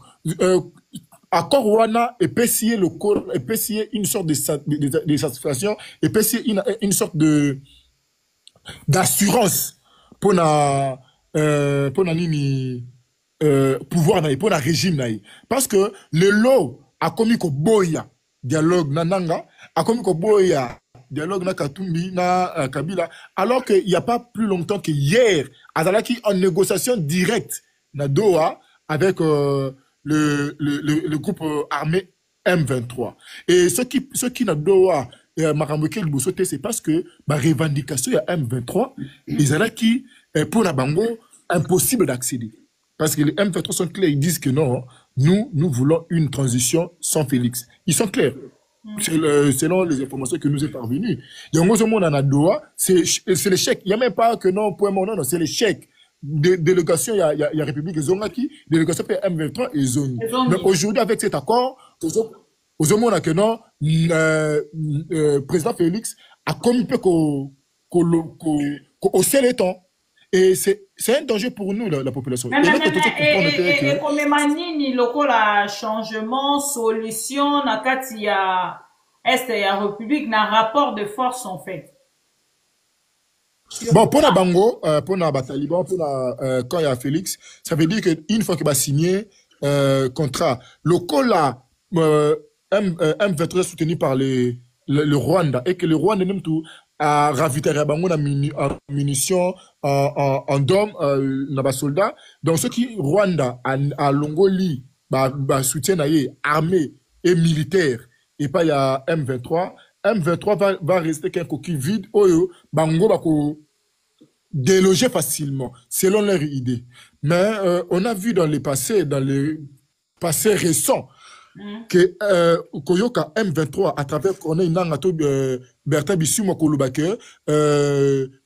accord Wana et PCA le corps et PCA une sorte de satisfaction et PCA une sorte d'assurance pour nini pouvoir naï pour la régime naï parce que le lot a commis ko boya dialogue nananga a commis ko boya dialogue na Katumbi na Kabila alors qu'il n'y a pas plus longtemps que hier Azalaki en négociation directe na Doha avec le groupe armé M23. Et ce qui n'a Doha c'est parce que ma revendication à M23 les Azalaki pour la Bango impossible d'accéder. Parce que les M23 sont clairs, ils disent que non, nous voulons une transition sans Félix. Ils sont clairs. Selon les informations que nous est parvenues. Il y a un monde en Doha, c'est l'échec. Il n'y a même pas que non, non, c'est l'échec. Délégation, il y a République et Zongaki, délégation M23 et Zoni. Mais aujourd'hui, avec cet accord, aux hommes que non, président Félix a commis qu'au ciel et temps. Et c'est un danger pour nous, la population. Et comme manini, le changement, solution, nakati ya Est et ya République, n'a rapport de force, en fait. Bon, pour la Bango, pour la Taliban, quand il y a Félix, ça veut dire qu'une fois qu'il va signer contrat, le cola M23 soutenu par le Rwanda et que le Rwanda même tout a ravitaillé Bango en munitions, en dôme, dans les soldats. Donc, ce qui Rwanda a Longoli, soutien armé et militaire, et pas il y a M23. M23 va rester qu'un coquille vide. Bango va déloger facilement, selon leur idée. Mais on a vu dans les passés récents, que Koyoka M23 à travers Corneille Nanga to Bertin Bissimo Kolubake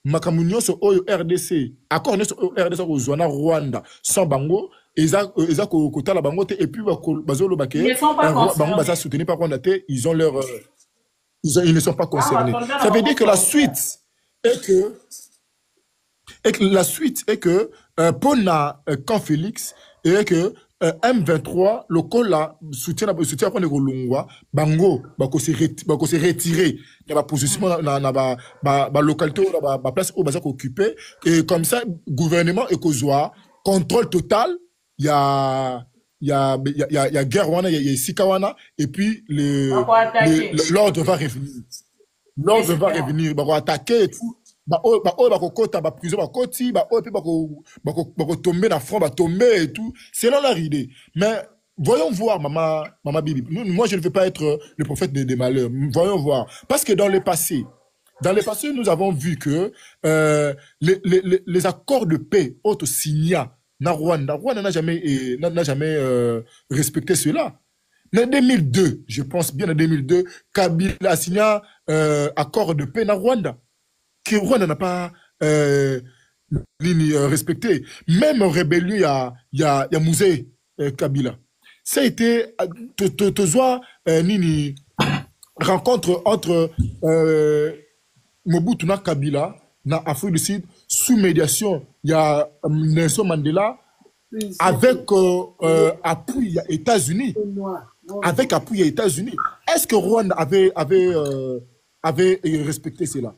Makamunyo so Oyo RDC accord ne so RDC ko zona Rwanda sans bango eza kotala bango te et puis bazolo bake bango baza soutenu par Rwanda te ils ont leur ils ne sont pas concernés. Ça veut dire que la suite est que Pona quand Félix et que M23 le cola soutien à Longwa bango bako se retirer de la position na ba localité ba place où baza occupé et comme ça gouvernement et kozwa contrôle total il y a guerre wana il y a sikawana et puis l'ordre va revenir. L'ordre va revenir, va attaquer et tout. Va kota ba prison ba koti ba tomber dans front ba tomber et tout. C'est là leur idée. Mais voyons voir maman Bibi. Moi je ne veux pas être le prophète des malheurs. Voyons voir parce que dans le passé nous avons vu que les accords de paix auto signés na Rwanda n'a jamais respecté cela. En 2002, je pense bien en 2002, Kabila a signé accord de paix na Rwanda que Rwanda n'a pas respecté. Même en rébellion, il y a Mouzé Kabila. Ça a été nini rencontre entre Mobutu na Kabila na Afrique du Sud sous médiation. Il y a Nelson Mandela avec appui des États-Unis. Avec appui des États-Unis. Est-ce que Rwanda avait respecté cela?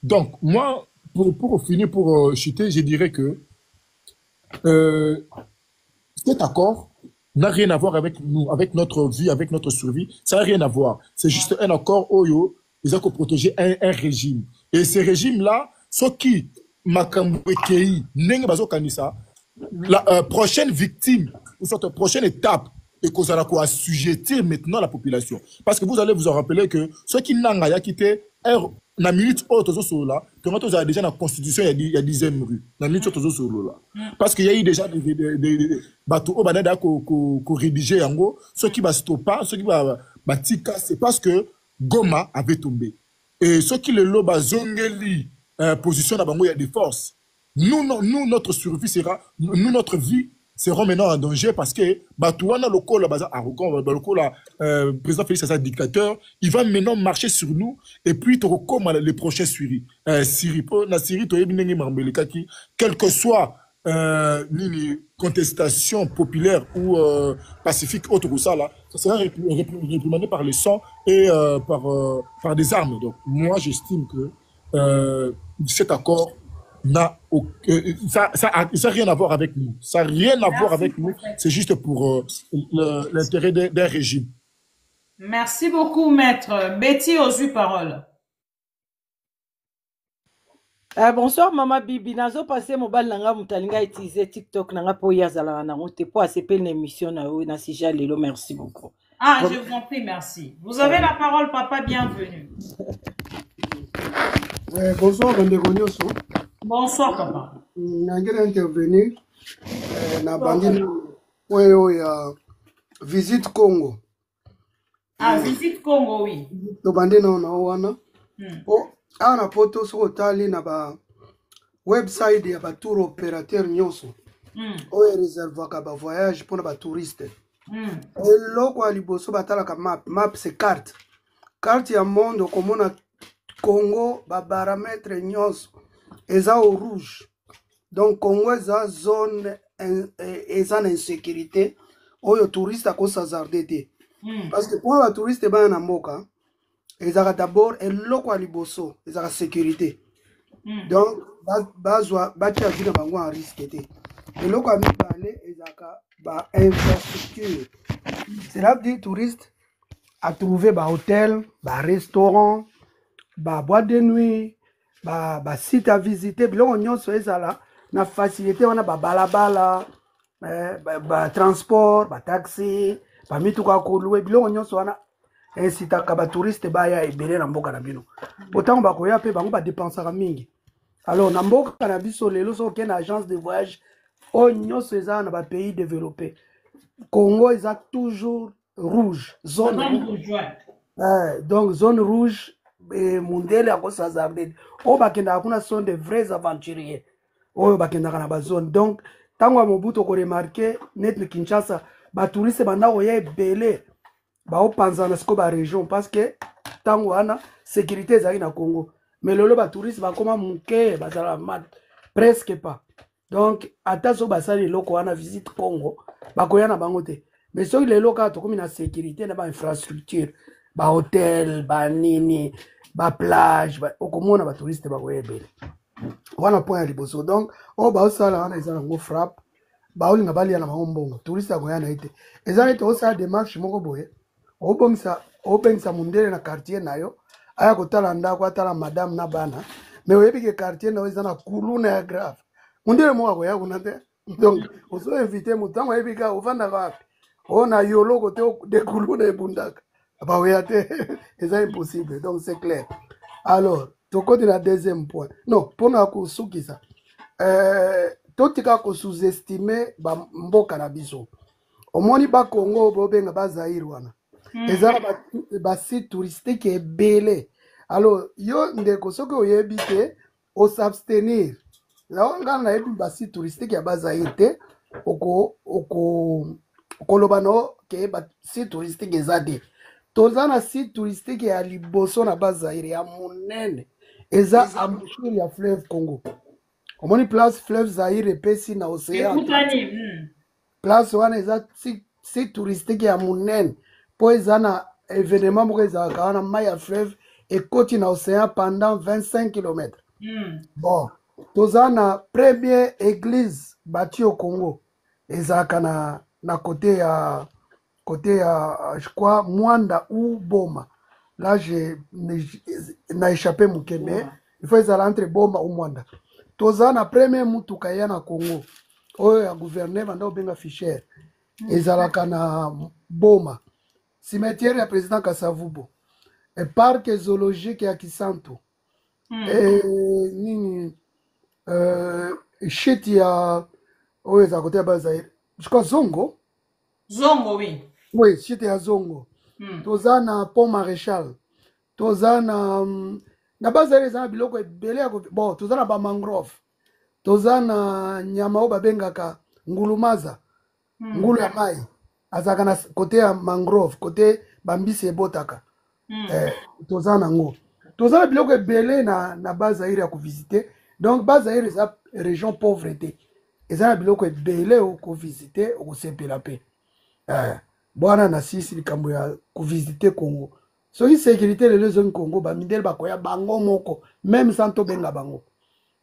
Donc, moi, pour finir, pour chuter, je dirais que cet accord n'a rien à voir avec nous, avec notre vie, avec notre survie. Ça n'a rien à voir. C'est juste un accord où ils ont protégé un régime. Et ce régime-là, ce qui la prochaine victime, ou cette prochaine étape, et qu'on a assujettir maintenant la population. Parce que vous allez vous en rappeler que ceux qui n'ont pas quitté, la minute autre là, que nous avons déjà dans la constitution, il y a 10e rue. La minute autre là. Parce qu'il y a eu déjà des bateaux qui ont rédigé en gros, ceux qui vont stopper, ceux qui vont tika, c'est parce que Goma avait tombé. Et ceux qui le loba zongeli, position à Bango, il y a des forces. Nous, notre survie sera, notre vie seront maintenant en danger parce que Batouana local président Félix Assad dictateur, il va maintenant marcher sur nous et puis comme les prochains Syrie quelle que soit contestation populaire ou pacifique autre que ça là, ça sera réprimandé par le sang et par des armes. Donc moi j'estime que cet accord ça n'a rien à voir avec nous. Ça n'a rien à voir avec nous. C'est juste pour l'intérêt d'un régime. Merci beaucoup, maître. Betty, aux parole. Bonsoir, Maman Bibi. Nazo passé mobile nanga mutalinga utiliser TikTok nanga po yazala na ngote po asepe l'émission na o na sija lelo. Merci beaucoup. Ah, je vous en prie, merci. Vous avez la parole, papa. Bienvenue. Bonsoir, Bendegonioso. Bonsoir, papa. Nangela intervenir na bandi oyo ya Visite Congo. Ah, Visite Congo, oui. To bandi na wana. Po ana poto so tali na ba website ya ba tour opérateur nyonso. Oyo réserve ba voyage pour ba touriste. Eloko aliboso batala ka map c'est carte ya monde komona Congo ba baramètre nyonso eza au rouge. Donc Congo eza zone eza na insécurité oyo touriste akosa hasarder. Parce que pour les touristes ba na mboka ezaka d'abord eloko aliboso ezaka sécurité. Donc bazwa batia vie na bango en risque te. Eloko a mibale ezaka ba infrastructure. Cela veut dire touriste à trouver ba hôtel, ba restaurant, ba boîte de nuit, ba site à visiter, biloko nyonso ezala na facilité wana ba balabala, ba transport, ba taxi, ba mituka kolwe, biloko nyonso wana incitaka ba touriste ba ya ebele na mboka na bino. Pourtant ba koya pe bango ba dépensaka mingi. Alors na mboka na biso lelo so ke na agence de voyage o nyonso eza na ba pays développés. Congo eza toujours rouge, zone rouge. Ouais. Donc zone rouge, mundele à cause de oh bakenda kuna sont des vrais aventuriers. Oh bakenda kana ba zone. Donc tango à Mobutu ko remarqué net le Kinshasa, ba touriste banda oye belé. Ba opanza na siko ba région parce que tango wana sécurité ezali na Congo. Mais lolo ba touriste ba koma muke ba zala mat presque pas. Donc atazo basali loko wana visite Congo, ba koya na bango te. Mais soki lelo ka to komi na sécurité na ba infrastructure, ba hôtel, ba nini, ba plage, ba okomona ba touriste ba koya ebele. Wana point ya liboso. Donc o ba osala wana eza nango frappe. Ba olinga balia na bango mbongo. Touriste akoya na ite. Eza ite osala démarche moko boye. Obengisa mundele na quartier na yo. Aya kotala ndako atala madame na bana. Mais oyebi ke quartier na yo eza na kuluna ya grave. Mundele moko akoya kuna te. Donc oso invité mutango oyebi ka ovanda wapi. On a yolo côté de kuluna ebundaka. Ba oya te. Eza impossible. Donc c'est clair. Alors, to côté la deuxième point. Non, pour na ko sukisa. Totika ko sous-estimer ba mboka na biso. Omoni ba Congo bobenga ba Zaire wana. Ezala ba site touristique ebele. Alors yo ndeko soki oyebi te o s'abstenir. La nga na yebi ba site touristique ya ba Zaire te okoloba no ke ba site touristique ezade. Toza na site touristique ya liboso na ba Zaire ya monene. Eza embouchure ya fleuve Congo. Omoni place fleuve Zaire epesi na océan. Place wana eza site touristique ya monene. Po eza na événement moko ezalaka wana mai ya fleuve ekoti na océan pendant 25 km. Bon, toza na première église bâtie au Congo. Ezalaka na côté ya je crois Mwanda ou Boma. Là na échappé mukeme. Il faut ezala entre Boma ou Mwanda. Toza na première mutuka ya na Congo. Oyo ya gouverneur banda obenga Fischer. Ezalaka na Boma. Cimetière ya président Kasavubo. Et parc zoologique ya Kisantu. Et nini shit ya oyo za côté ya Bazaire. Je crois Zongo. Zongo, oui. Oui, shit ya Zongo. Toza na Pont Maréchal. Toza na Bazaire za biloko ebele ya bon, toza na ba mangrove. Toza na nyama o babengaka ngulumaza. Ngulu ya mai. Azaka na côté ya mangrove, côté bambisi ebotaka. Toza nango. Toza na biloko ebele na Bazaire ya ko visiter. Donc Bazaire eza région pauvreté. Eza na biloko ebele o ko visiter, o ko sepela pe. Bwana na sisi likambo ya ko visiter Congo. Soki sécurité le zone Congo ba mindele ba koya bango moko, même sans to benga bango.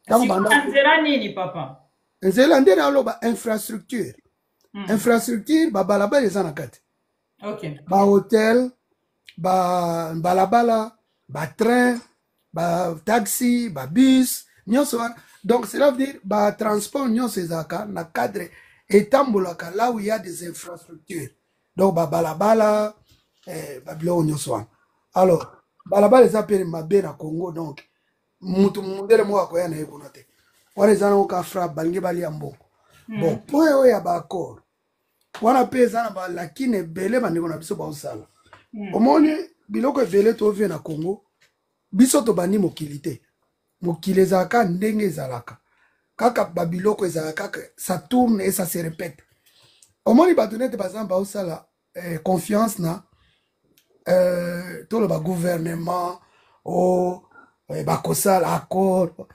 Si nzela nini papa? Nzela ndena aloba infrastructure. Infrastructure ba balabala eza na kati. OK. Ba hôtel, ba balabala, ba train, ba taxi, ba bus, nyonso. Donc cela veut dire ba transport nyonso ezaka na cadre etambolaka là où il y a des infrastructures. Donc ba balabala ba bilo nyonso. Alors balabala eza pe mabe na Congo, donc mutu mundele mo akoya na yeko note. Wana eza na ka fra balingi bali ambo. Bon, point oyo ya ba accord. Wana pe eza na ba lakine ebele bandeko na biso ba osala. Omoni biloko ebele to vie na Congo. Biso to bani mokili te. Mokili ezalaka ndenge ezalaka. Kaka ba biloko ezalaka ça tourne et ça se répète. Omoni bato nete par exemple ba osala confiance na tout le gouvernement au bakosala accord.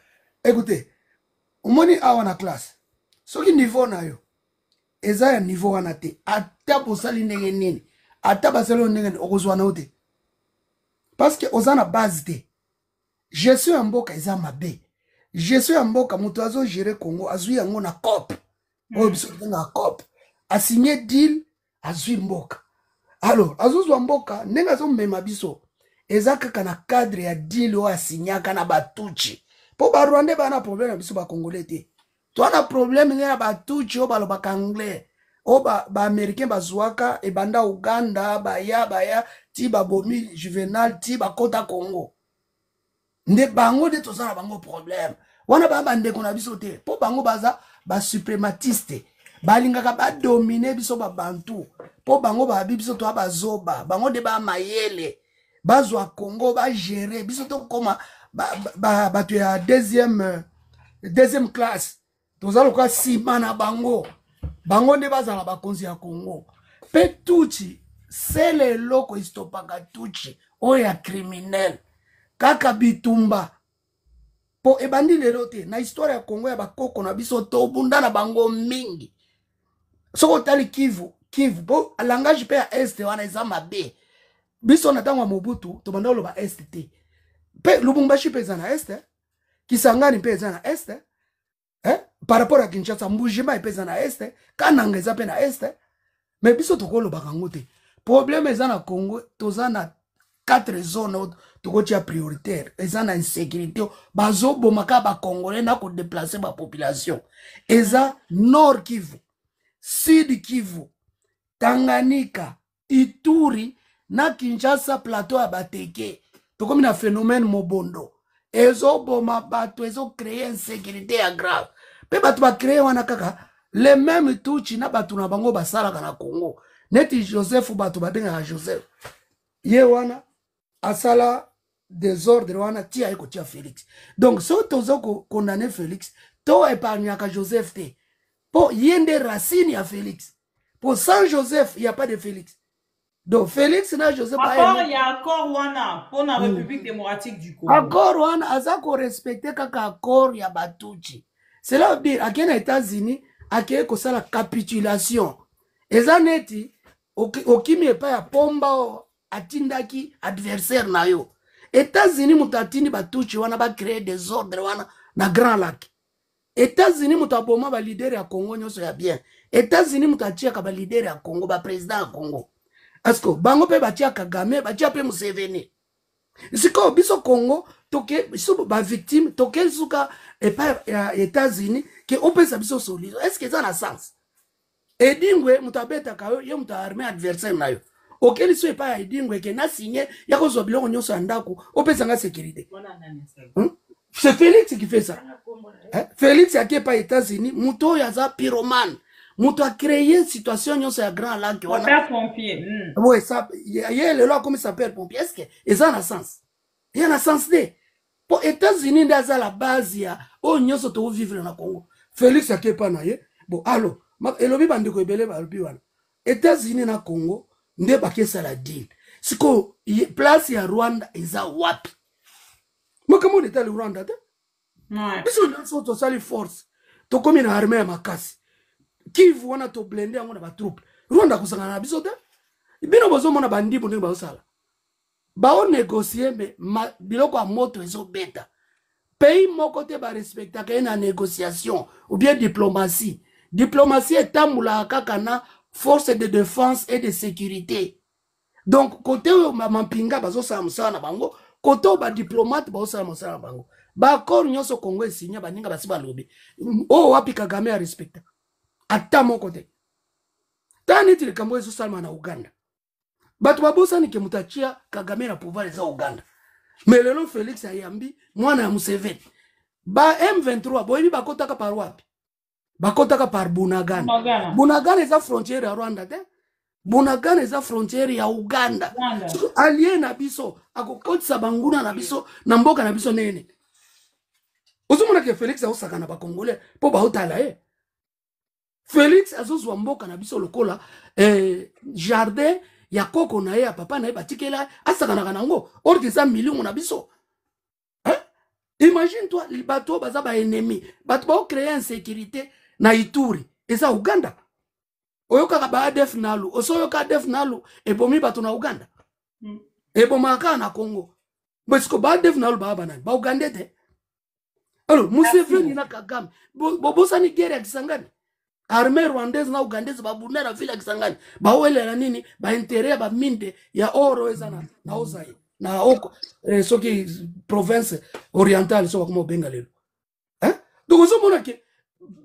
Écoutez, omoni awa na classe. Soki niveau na yo eza ya niveau wana te, ata bosali ndenge nini, ata basali ndenge okozwa na te. Parce que oza na base te. Gestion ya mboka eza mabe. Gestion ya mboka mutu azo gérer Congo azwi yango na COP. Oyo biso benga COP. A signé deal azwi mboka. Alors, azuzwa mboka ndenge azo mema biso. Eza kaka na cadre ya deal o asinyaka na batuchi. Po ba Rwanda ba na problème na biso ba Congolais te. To na problème na batuchi o balobaka anglais. O ba américain bazwaka e banda Uganda baya ti ba bomi Juvenal ti ba kota Congo. Nde bango de tozala bango problème. Wana ba ndeko na biso te. Po bango baza ba suprématiste. balingaka badomine biso babantu po bango babi biso to bazoba bango de ba mayele bazwa Congo ba gérer biso to koma bato ya deuxième classe tozalo kwa sima na bango nde bazala bakonzi ya Congo pe tuchi sele loko istopaka tuchi oya criminel kaka bitumba po ebandi lelo te na histoire ya Congo ya bakoko na biso to bunda na bango mingi soko tali Kivu bo langage pe ya este wana eza mabe biso na tango Mobutu to banda loba este te pe Lubumbashi pe eza na este Kisangani pe eza na este par rapport à Kinshasa Mbujima pe eza na este Kananga eza pe na este mais biso to kolo bakango te problème eza na Congo toza na 4 zones tokotia prioritaire eza na insécurité bazo bomaka ba congolais na ko déplacer ba population eza Nord Kivu Sud Kivu Tanganyika Ituri na Kinshasa plateau ya Bateke tokomi na phénomène mobondo ezo boma bato ezo créer insécurité ya grave pe bato ba créer wana kaka les mêmes tuchi na bato na bango basalaka na Congo neti Joseph bato babenga Joseph ye wana asala désordre wana tia eko tia Félix donc so tozo condamner Félix to épargnaka Joseph te po yende racine ya Félix pour sans Joseph il y a pas de Félix donc Félix na Joseph il y a accord wana pour la République démocratique du Congo accord wana azako respecter kaka accord ya batuchi cela veut dire akena États-Unis akeye kosala capitulation eza neti okimi epa ya pomba atindaki adversaire na yo États-Unis mutatindi batuchi wana ba créer des ordres wana na Grand Lac États-Unis mutaboma ba leader ya Congo nyoso ya bien États-Unis mutatia ka ba leader ya Congo ba président ya Congo asko bango pe batia Kagame batia pe Museveni siko biso Congo toke biso ba victime toke suka epa ya États-Unis ke opesa biso solution est-ce que ça na sens edingwe mutabeta kayo ye mutarme adversaire na yo okeli so epa ya edingwe ke na signé ya ko zo biloko nyoso andako opesa nga sécurité c'est Félix qui fait ça Félix a qui pas États-Unis muto ya za pyromane muto a créé situation nyoso ya Grand Lac wana père pompier ouais ça yé le loi comme ça père pompier est-ce que ça na sens il y a na sens de pour États-Unis ndaza la base ya o nyoso to vivre na Congo Félix a qui pas na ye bon allo elobi bandeko ebele balbi wana États-Unis na Congo nde bakesa la deal siko place ya Rwanda eza wapi mokamo de tali Rwanda te biso nyoso to sali force to komi na armée ya makasi Kivu wana to blende yango na ba troupe Rwanda kusangana na biso te bino bozo mona bandibo ndenge bazosala bao négocier mais biloko ya moto ezo beta pays moko te ba respecta ka na négociation ou bien diplomatie etambula kaka na force de défense et de sécurité donc côté mampinga bazosala mosala na bango côté ba diplomate bazosala mosala na bango ba accord nyonso Congo esinya baninga basi balobi o wapi Kagame a respecta ata moko te tani tili kambo ezosalama na Uganda bato babosani ke mutachia Kagame na pouvoir eza Uganda mais lelo Félix ayambi mwana ya Museveni ba M23 boyebi bakotaka par wapi bakotaka par Bunagana Bunagana eza frontière ya Rwanda te Bunagana eza frontière ya Uganda allié na biso akokotisa banguna na biso na mboka na biso nene ozomona ke Félix aosaka na bakongolais po baotala ye Félix azozwa mboka na biso lokola jardin ya koko na ye ya papa na ye batikela asakanaka nango or que ça million na biso imagine toi bato baza ba ennemi bato ba créer insécurité na Ituri eza Uganda oyoka ba ADF nalu osoyoka ADF nalu ebomi bato na Uganda ebomaka na Congo parce que ba ADF nalu ba banani ba Uganda te alors Museveni na Kagame bosani guerre ya Kisangani armée rwandaise na ugandaise babunda na vile ya Kisangani bawelela nini ba intérêt ba minde ya oro eza na Ozai na oko soki province orientale so comme benga lelo donc ozo mona ke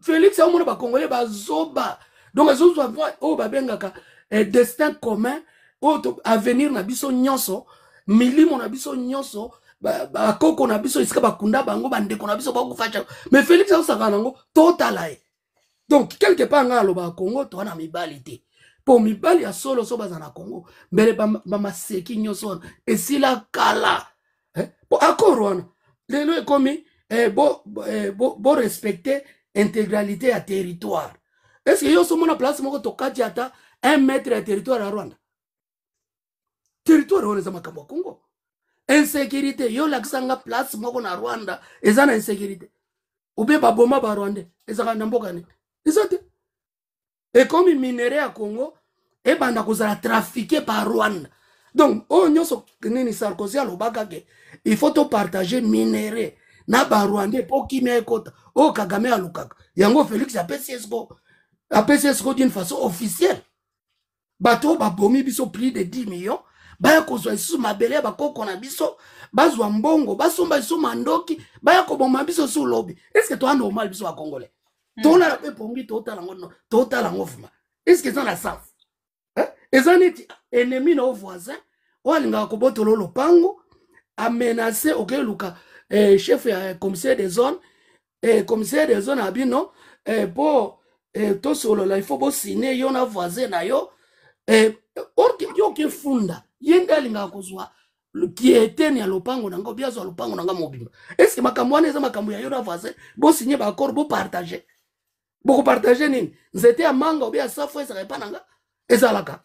Félix a mona ba congolais ba zoba donc ozo voir o ba bengaka destin commun o avenir na biso nyonso milimo na biso nyonso ba koko na biso isika bakunda bango bandeko na biso ba kufacha mais Félix a osaka nango totala Donc, quelque part, nga aloba Congo, to na mibali te. Po mibali ya solo so baza na Congo, mbele ba maseki nyoso esila kala. Po akoro wana. Lelo ekomi bo respecter intégralité ya territoire. Est-ce que yo so mona place moko to kati ata 1 mètre ya territoire ya Rwanda? Territoire wana za makambo Congo. Insécurité yo laksanga place moko na Rwanda eza na insécurité. Ube baboma ba Rwanda ezaka na mboka ni. Ezate. Et comme minerai à Congo, et banda kozala trafiqué par Rwanda. Donc, oh nyonso nini Sarkozy alobaka ke il faut to partager minerai na ba Rwanda po kimia ekota. Oh Kagame alukaka. Yango Félix appelle CSGO d'une façon officielle. Bato ba bomi biso plus de 10 millions. Baya kozwa isu mabele ba koko na biso, bazwa mbongo, basomba isu mandoki, baya ko bomba biso su lobby. Est-ce que toi normal biso wa congolais? Tona la pe pongi tota lango fuma. Est-ce que ça na sens? Ezani ennemi na voisin, o alinga ko botolo lopango, a menacé au luka chef commissaire des zones, commissaire des zones abino pour to solo la il faut bo signer yo na voisin na yo orki yo ke funda yenda alinga kozwa qui était ni lopango nango biazo lopango nanga mobimba. Est-ce que makambo wana eza makambo ya yo na voisin bo signer ba accord bo partager? Beaucoup partager nini nzete ya manga obi asafo eza repa nanga ezalaka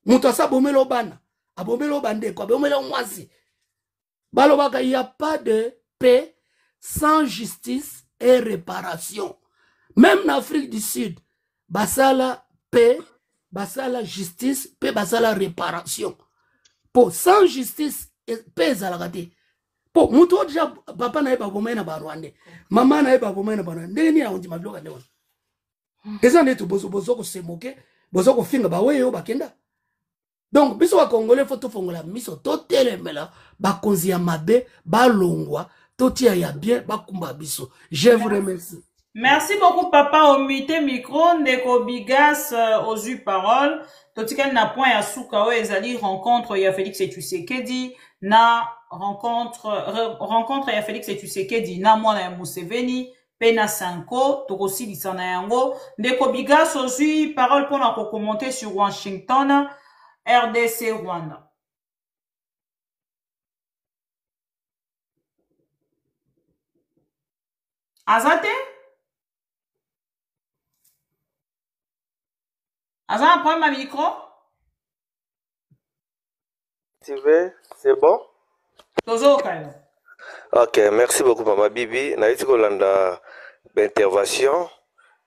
muto asabomelo bana abomelo bande ko abomelo mwasi balobaka il y a pas de paix sans justice et réparation. Même en Afrique du Sud basala paix basala justice paix basala réparation. Pour sans justice et paix ezalaka te. Po muto déjà papa na eba bomena ba Rwanda mama na eba bomena ba Rwanda ndeni ya ondima bloka ndewana eza ndetu bozo ko se moquer bozo ko finga ba weyo bakenda. Donc biso wa congolais faut to fongola miso to telemela ba konzi ya mabe ba longwa to tia ya bien ba kumba biso. Je vous remercie. Merci beaucoup papa omité micro ndeko bigas aux parole totikali na point ya suka o ezali rencontre ya Félix Tshisekedi na rencontre ya Félix Tshisekedi na mwana ya Museveni pena sanko tokosilisa na yango ndeko bigas aux parole pona ko commenter sur Washington RDC Rwanda. Azate Azan, prends ma micro. Tu veux, c'est bon? Toujours, Kayo. Ok, merci beaucoup, Maman Bibi. Naïti Kolanda, intervention.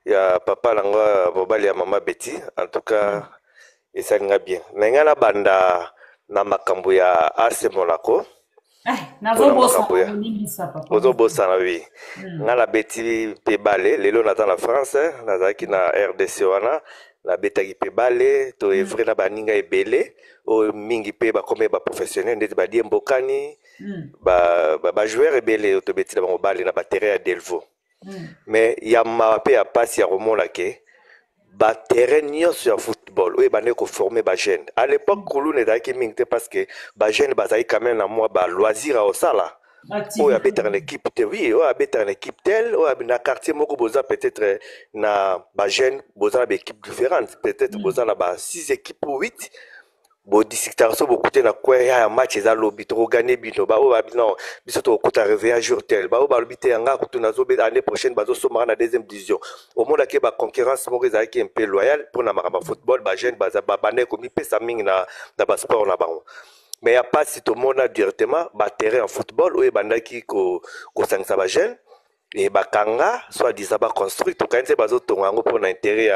Il y a papa Langa, Bobali, et Maman Betty. En tout cas, ça va bien. Nenga na banda na makambo ya Ase Monaco. Nazo bossa na oui. Nga na Betty Pebale, lelo nata na France, nazaki na RDC wana. La betaki pe bale to evre na baninga ebele o mingi pe ba comme ba professionnel ndeti ba die mbokani ba joueur ebele to beti na bango bale na ba terrain ya Delvaux. Mais ya ma pe ya passe ya romona ke ba terrain nyonso ya football o ebane ko former ba jeune. À l'époque kulu ne daki mingi te parce que ba jeune bazai quand même na moi ba loisir au sala. Oh, il y a une équipe, oui, oh, il y a une équipe telle, oh, il y a un quartier, peut-être, na jeune, une équipe différente, peut-être, na 6 équipes ou 8. Bon, district, beaucoup de quoi, il y a un match, ils ont lobby, ils ont gagné, bino, bah, oh, non, ils ont réveillé un jour tel, bah, oh, bah, l'obité, un gars, l'année prochaine, bah, ils dans la deuxième division. Au monde, il y a une concurrence, qui est un peu loyale, pour na football, bah, jeune, bah, bané, comme il peut s'amener na sport, na baron. Mais il n'y a pas si tout le monde a directement terrain en football ou bandaki ko sangsa ba jeune et bakanga soit disant ba construit tout quand c'est bazo tongango pour l'intérêt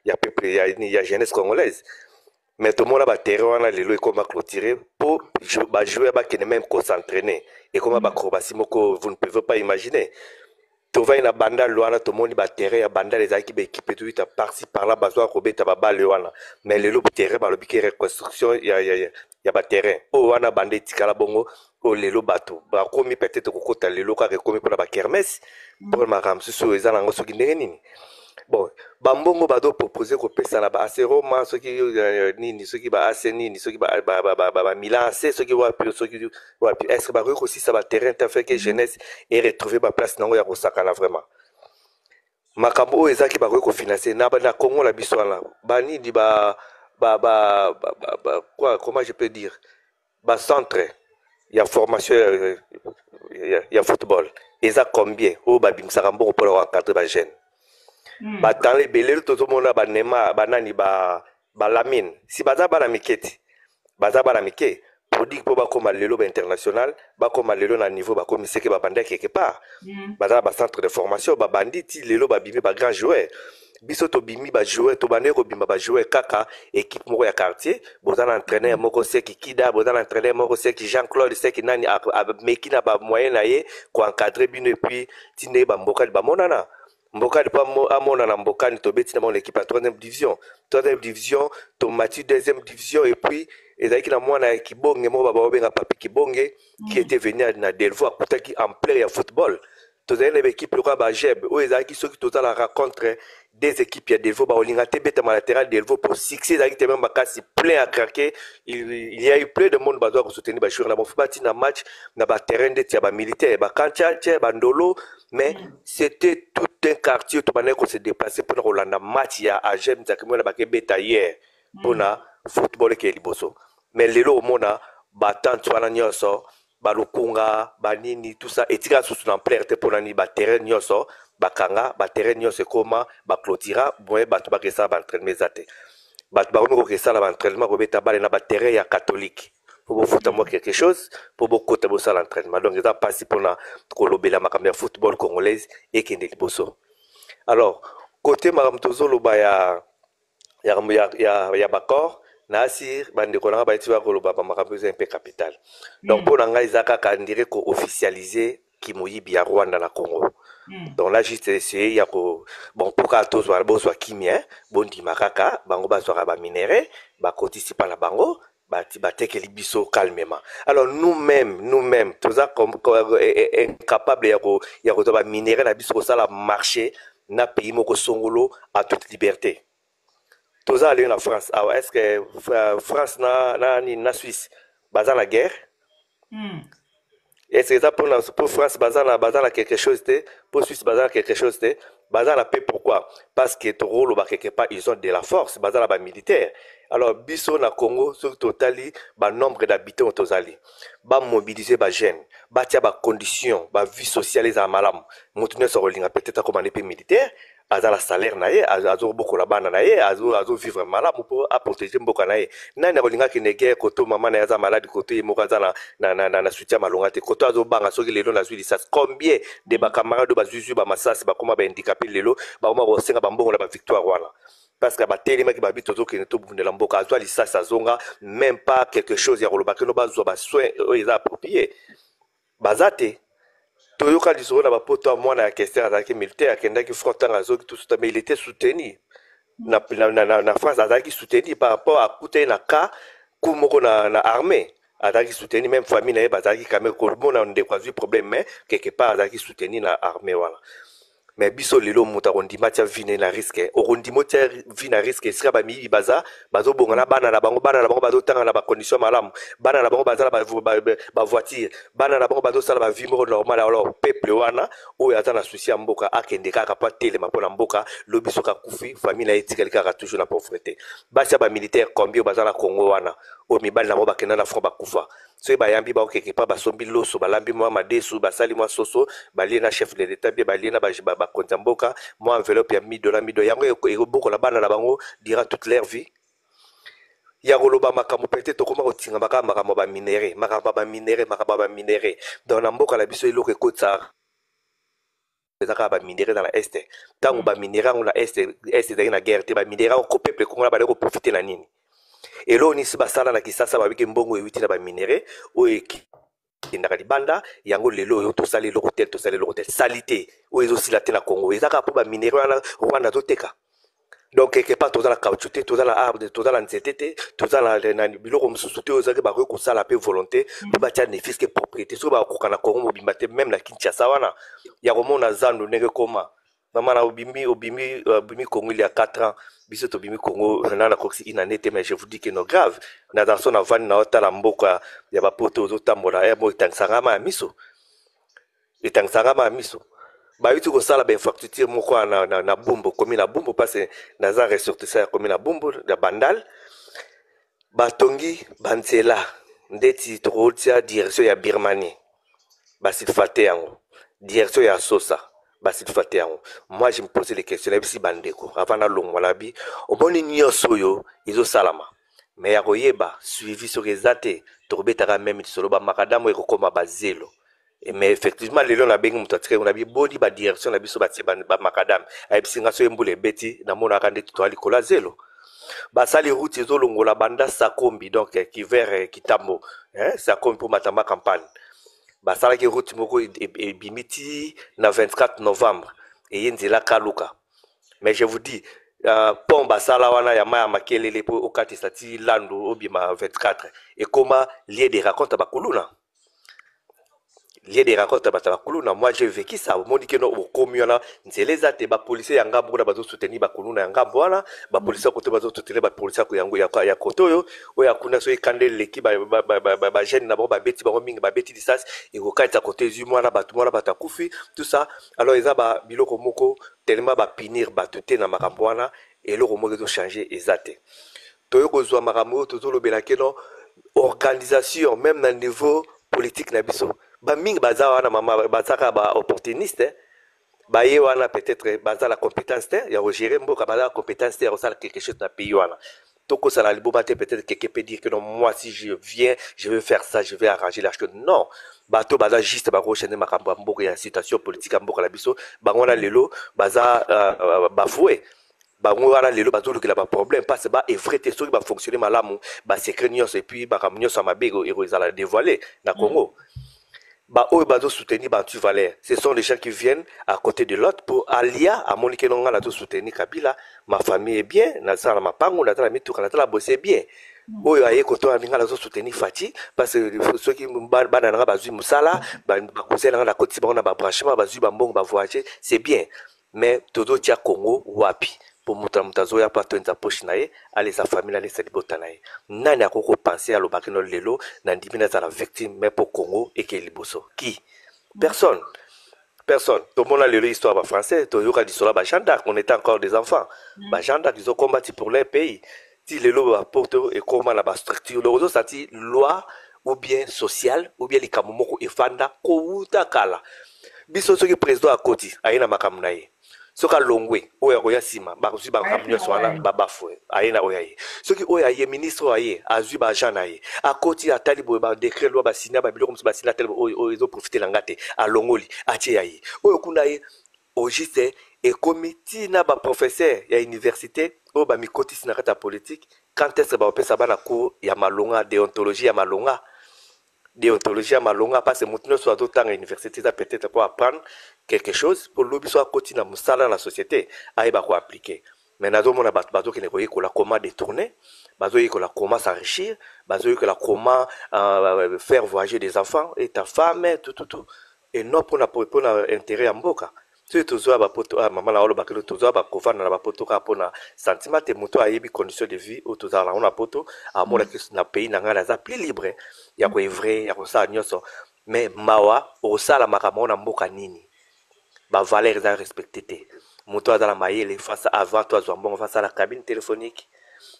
ya peuple ya jeunesse congolaise. Mais tout le monde a terrain wana lelo ko ba clôturer pour ba jouer ba qui ne même ko s'entraîner et comment ba acrobatie moko vous ne pouvez pas imaginer. Tu vas na banda loana tout le monde ba terrain ya banda les équipes équipées tout ta par-ci par-là bazo ko beta ba balle wana mais lelo terrain ba lobi reconstruction ya ba terrain o wana bande tikala bongo o lelo bato ba komi peut-être ko kota lelo ka komi pour ba kermesse pour ma ramsu so ezana ngo soki ndenge nini bon bambongo bado proposer ko pesa na ba aseroma soki nini soki ba asenini soki ba Milan c'est soki wapi est-ce que ba ko aussi ça ba terrain ta fait que jeunesse et retrouver ba place nango ya ko sakana vraiment makambo oyo ezalaki bakoki kofinanse na Congo na biso wana banini quoi, comment je peux dire centre ya formation ya football eza combien oyo babimisaka mbongo mpona koencadre bajeune batanga ebele tozomona banema banani balamine si baza bana mike te baza bana mike produit mpo bakóma lelo bainternational bakóma lelo na niveau bakomi seke babanda quelque part baza na bacentre de formation babandi ti lelo babimi bagrand joueur biso tobimi bajoueur tobandeki kobima bajoueur kaka équipe moko ya quartier boza na entraîneur moko seki kida boza na entraîneur moko seki Jean-Claude seki nani ameki na bamoyen na ye koencadre bino epuis tinde bambokali bamonana mbokali mpo amonana mbokali tobeti na mona équipe ya 3e division tomati 2e division epuis ezalaki na mwana ya kibonge moko babenga papi kibonge qui était venu na Delvaux akutaki ampleur ya football tozali na baéquipe lokola bageb oyo ezalaki soki tozala rencontre des équipes ya Delvaux baolinga te betama latéral Delvaux pour succès ezalaki te même makasi plein à craquer il y a eu plein de monde bazoa kosoutenir bajoueur na bofu bati na match na baterrain ndeti ya bamilitaire bakantiache bandolo mais c'était tout un quartier tobandaki kose déplacer mpona kolanda match ya agem nzaki mona bakebeta hier mpona football eke liboso mais lelo omona batante wana nyonso balukunga banini tout ça etika susu na ampleur te mpona nini baterrain nyonso bakanga baterrain nyonso ekoma baclotira moye bato bakesala baentraînement eza te bato bakomi kokesala baentraînement kobeta bale na baterrain ya catholique po bofuta mwa quelque chose po bokota bosala entraînement donc eza mpasi mpona kolobela makambo ya football congolaise ekende liboso alors côté makambo tozoloba ya bacor na asir bandeko nanga baiti bakoloba bamakambo eza mpe capital donc mpo na ngai eza kaka ndire koofficialize kimoyibi ya Rwanda na Congo donc là juste essayer ya ko bon pourquoi bozwa kimia bondima kaka bango bazwaka baminere bakotisi mpa na bango batekeli biso calmement alors nous-mêmes toza incapable ya kozwa baminere na biso kosala marché na pays moko songolo à toute liberté toza aller na France alors est-ce que France na Suisse baza na guerre est-ce que ça pour France baza na quelque chose te pour Suisse baza na quelque chose te baza na paix pourquoi parce que to rôle ba quelque part ils ont de la force baza na ba militaire alors biso na Congo sur totali ba nombre d'habitants tozali ba mobiliser ba jeunes ba tia ba conditions ba vie sociale za malamu mutu ne so linga peut-être comme un militaire azala salaire na ye azobokola bana na ye vivre malamu pour protéger mboka na ye nani akolinga kende guerre koto mama na ye aza malade koto ye moko aza na soutien malonga te koto azobanga soki lelo nazwi lisasi combien de bacamarade bazwi bamasasi bakoma bahandicapé lelo bakoma kosenga bambongo na bavictoire wana parce que batelemaki babi tozokende tobundela mboka azwa lisasi azonga même pas quelque chose ya kolobaki no bazwa basoin oyo eza approprié baza te toyoka lisolo na bapoto ya mwana ya kester azalaki militaire akendaki front ntango azoki tusuta mais il était soutenu na France azalaki soutenu par rapport akuta ye na cas ku moko na armée azalaki soutenu même famille na ye bazalaki quand même komona ndeko azwi problème mais quelque part azalaki soutenu na armée wana mais biso lelo moto akondima tia vi na risque okondima tia vi na risque esika bamiyibi bazobonga na bana na bango bazotanga na bacondition malamu bana na bango bazala bavoiture bana na bango bazosala bavi moko normal alors peuple wana oyo aza na susi ya mboka akende kaka mpo atelema mpo na mboka lobi soki akufi famille na ye etikali kaka toujours na pauvreté basi ya bamilitaire combien baza na Congo wana oyo mibali na bango bakenda na front bakufa soki bayambi bao quelque part basombi loso balambi mwa madesu basali mwa soso balie na chef de l'état bie balie na bakonzi ya mboka mwa enveloppe ya $1000 yango ekobokola bana na bango dira toute leur vie ya koloba makambo peut-être tokoma kotinga makambo baminere donc na mboka na biso eloko ekotisa ezaka baminere na este ntango baminere yango na este ezali na guerre te baminere yango ko peuple kongo na bale koprofite na nini elo nisi basala na kisasa babiki mbongo ewiti na baminere oyo ekendaka libanda yango lelo oyo tosali eloko te salite oyo ezosila te na Congo ezaka mpo baminere wana Rwanda azoteka donc quelque part toza na caoutchouc te toza na arbre toza na nzete te toza na biloko mosusu te oyo ezalaki bakoki kosala mpe volonté mpo batia néfice ke propriété soki bakoka na Congo mobimba te même na Kinshasa wana ya komona zando ndenge koma mama na obimi Congo il y a 4 ans biso tobimi Congo na koksi inane te mais je vous dis que no grave na danso na vani na otala mboka ya bapoto ozotambola mo etangisanga ma miso bayuti kosala bainfrastructure moko na Bumbo komi na Bumbo parce naza ressortissant komi na Bumbo na Bandal batongi banzela ndeti tokotia direction ya Birmanie basilfate yango direction ya Sosa basilfate yango. Moi je me posais les questions si bandeko avant na longwa labi omoni nyonso yo izo salama mais ya koyeba suivi sur ezate tokobetaka même solo ba makadamu ekokoma bazelo. Mais effectivement lelo na bengi mutu atikaki na bibodi ba direction na biso batie ba makadam ayebisinga so embule beti na mona kande to alikola zelo basali route ezolongola banda Sakombi donc qui vers Kitambo Sakombi pour matamba campagne basalaki route moko ebimiti na 24 novembre et nzela kaluka. Mais je vous dis pont basala wana ya maya makelele po okatisa ti lando obima 24 et comment lié des racontes bakuluna lié des racontes batabakuluna. Moi j'ai vécu ça au monde que no okomiona nzeleza te ba policier yanga mbona bazo soutenir bakuluna yanga mbona ba policier côté bazo soutenir ba policier ko yango ya kotoyo oya kuna so ekande leki ba jeune na ba beti ba mingi ba beti distance et okata côté zumwana batu mwana batakufi tout ça. Alors eza ba biloko moko tellement ba punir batuté na makambwana et loko moko zo changer ezate toyo kozwa makambo tozolobela keno organisation même na niveau politique na biso ba mingi baza wana mama bazaka ba opportuniste ba ye wana peut-être baza la compétence te ya gérer mboka baza la compétence te ya osala quelque chose na pays wana toko sala liboba te peut-être quelqu'un peut dire que non moi si je viens je vais faire ça je vais arranger la chose. Non bato baza juste ba rechaîner makambo mboka ya situation politique mboka la biso bango na lelo baza bafoué bango wana lelo bazolukela ba problème parce ba est vrai te soki ba fonctionner malamu ba secret nyonso et puis ba nyonso mabego ezala dévoiler na Congo. Bah eux bazo soutenir Bantu Valère. Ce sont des gens qui viennent à côté de l'autre pour alia à mon que non la soutenir Kabila. Ma famille est bien, na sala ma pango, na la mitou, na la bosse bien. Eux aye koto aminga la soutenir Fati parce que ceux qui banana bazu musala, ba cousin na koti ba na ba branchement bazu ba mbongo ba voyager, c'est bien. Mais todo tia Congo wapi pour mutazo ya pato nza poche nae ale sa famille ale cette botanae nani akoko penser à l'obakino lelo na ndimina za la victime mais pour Congo et que liboso qui personne tout le monde a lu l'histoire française to yoka disola ba gendarme on était encore des enfants ba gendarme ils ont combattu pour leur pays ti lelo ba porto et comment la ba structure le réseau sati loi ou bien social ou bien likamomoko efanda ko uta kala biso soki président a koti ayina makamunaye soka longwe oya koya sima bakuzi bakamnyo swana babafwe ayena oyaye soki oyaye ministre oyaye azui ba jana ye akoti atali boye ba décret loi ba signa ba biloko musu ba signa tel oyo profiter la ngate a longoli atie yaye oyo kuna ye au juste et comité na ba professeur ya université o ba mikoti sina kata politique quand est-ce ba opesa bana cours ya malonga déontologie ya malonga parce que maintenant soit d'autant à l'université ça peut-être pour apprendre quelque chose pour l'obi soit continuer à musala dans la société à y appliquer. Mais nazo mona bato qui ne voyait que la comment détourner, bazo y que la comment s'enrichir, bazo y que la comment faire voyager des enfants et ta femme tout et non pour intérêt en mboka. Si tu as un maman la olo bakelo tu as ba kovana na ba poto ka pona sentiment te moto a yebi condition de vie ou tu as la on a poto à mon na pays na ngala za plus libre ya ko vrai ya ko sa nyoso mais mawa o sala makamo na mboka nini ba valeur za respecté te moto a la mayele face avant toi zambon face à la cabine téléphonique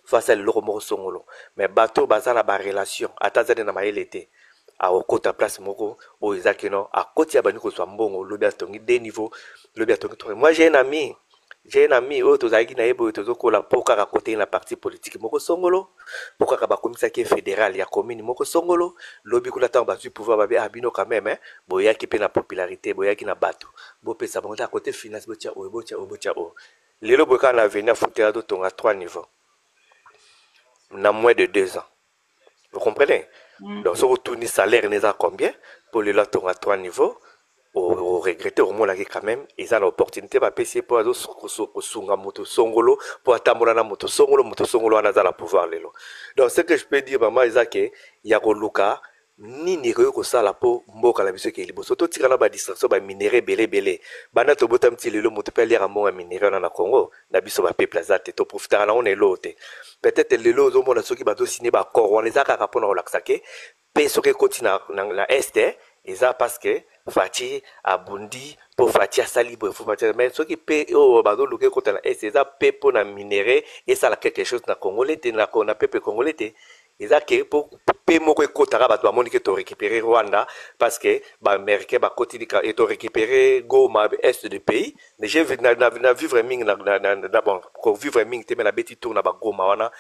face à le lomo songolo mais bato bazana ba relation atazane na mayele te à okota place moko o ezakino à côté ya baniko so mbongo lobi atongi des niveaux lobi atongi to. Moi j'ai un ami o tozaki na yebo tozokola poka ka côté na parti politique moko songolo poka ka ba komisa ki fédéral ya commune moko songolo lobi kula tant ba su pouvoir ba abino quand même boya ki pe na popularité boya ki na bato bo pesa bon à côté finance botia o lelo boka na venir fouter do tonga 3 niveaux na moins de 2 ans. Vous comprenez? Donc, si vous tournez salaire, n'est à combien pour le lot à 3 niveaux, au regretter au moins quand même, ils ont l'opportunité de payer pour aller sur moto songolo, pour attendre la moto songolo, on a la pouvoir. Donc, ce que je peux dire, maman, c'est que il y a Luka, ni niro ko sala po mboka la biso ke libo soto tikana ba distraction ba minéré belé bana to botam ti lelo moto pe lira mo minéré na Congo na biso ba peuple azate to profiter na on est loté peut-être lelo zo mona soki ba to signer ba accord on les a ka pona relaxake pe soki continue na est Et ça parce que Fati a bondi pour Fati a sali pour Fati mais ce qui paie au bateau le côté là et c'est ça paie pour la minerai et ça la quelque chose na congolais na peuple congolais et ça que pour paie mo ko kotara ba moni que to récupérer Rwanda parce que ba américain ba côté et to récupérer Goma est du pays mais j'ai na vivre ming na bon ko vivre ming te mais la beti tourna ba Goma wana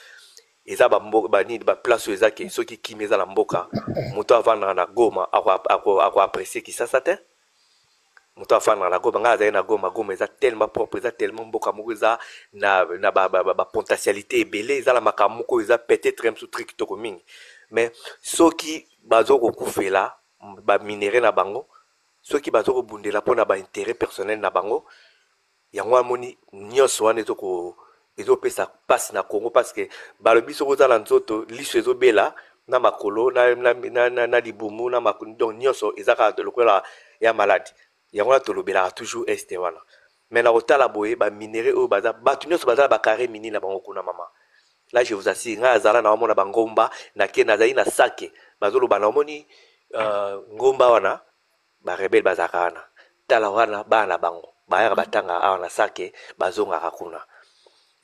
eza ba ni ba place eza ke soki kimeza la mboka moto avanda na Goma ako apprécier qui ça te moto avanda na Goma ngaza na Goma eza tellement propre eza tellement mboka moko eza na ba potentialité ebele eza la makamoko eza peut-être même sous truc to mingi mais soki bazo ko kufela ba minéraux na bango soki bazo ko bundela pona ba intérêt personnel na bango yango amoni nyonso wana ezoko ezopesa passe na Congo parce que balobi soko za na nzoto liso ezobela na makolo na libumu na makolo donc nyonso ezaka lokola ya malade yango na tolobela toujours este wana mais na kotala boye ba minéraux oyo baza bato nyonso baza ba carré mini na bango kuna mama là je vous assure nga azala na omona bangomba na ke nazali na sake bazoloba na omoni ngomba wana ba rebelle bazaka wana tala wana bana bango bayaka batanga awa na sake bazongaka kuna.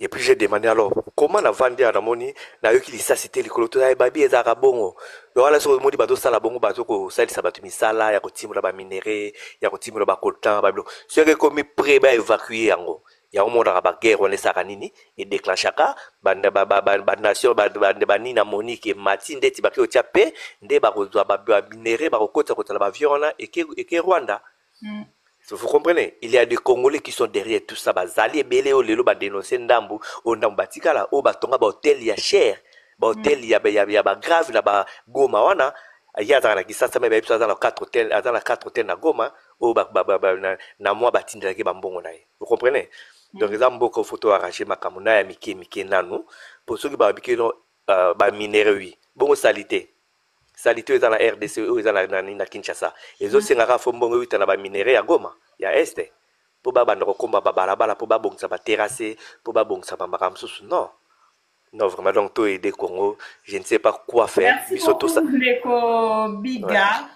Et puis j'ai demandé alors, comment on a vendu à Ramoni, na yoki lisasité likolo to ay babi ezaka bongo. Donc ala so modi bato sala bongo bato ko sali sabatu misala ya ko timura ba minéré, ya ko timura ba coltan ba blo. Ce que comme prêt ba évacuer yango. Ya o monda ba guerre on esaka nini et déclenchaka ba nation ba nini na Monique et Martin ndeti ba ke otiape nde ba ko ba minéré ba ko kota kota ba viona et que Rwanda. Vous comprenez? Il y a des Congolais qui sont derrière tout ça. Bazali belé o lelo ba dénoncer ndambu o ndambu batikala o batonga ba hôtel ya cher. Ba hôtel ya ba grave na ba Goma wana. Ya za na kisasa mais ba na 4 hôtels, dans la 4 hôtels na Goma o na moi batinda ke ba mbongo na ye. Vous comprenez? Donc les amboko photo arracher makamuna ya mike nanu pour ceux qui ba bikino ba minéraux oui. Bongo salité. Salité dans la RDC ou dans la Kinshasa. Et aussi ngaka fombongo wita na ba minéraux ya Goma, ya este. Pour ba bando komba ba balabala pour ba bongsa ba terrasser, pour ba bongsa ba makamsusu. Non. Non vraiment donc to aider Congo, je ne sais pas quoi faire. Merci beaucoup Ndeko Biga.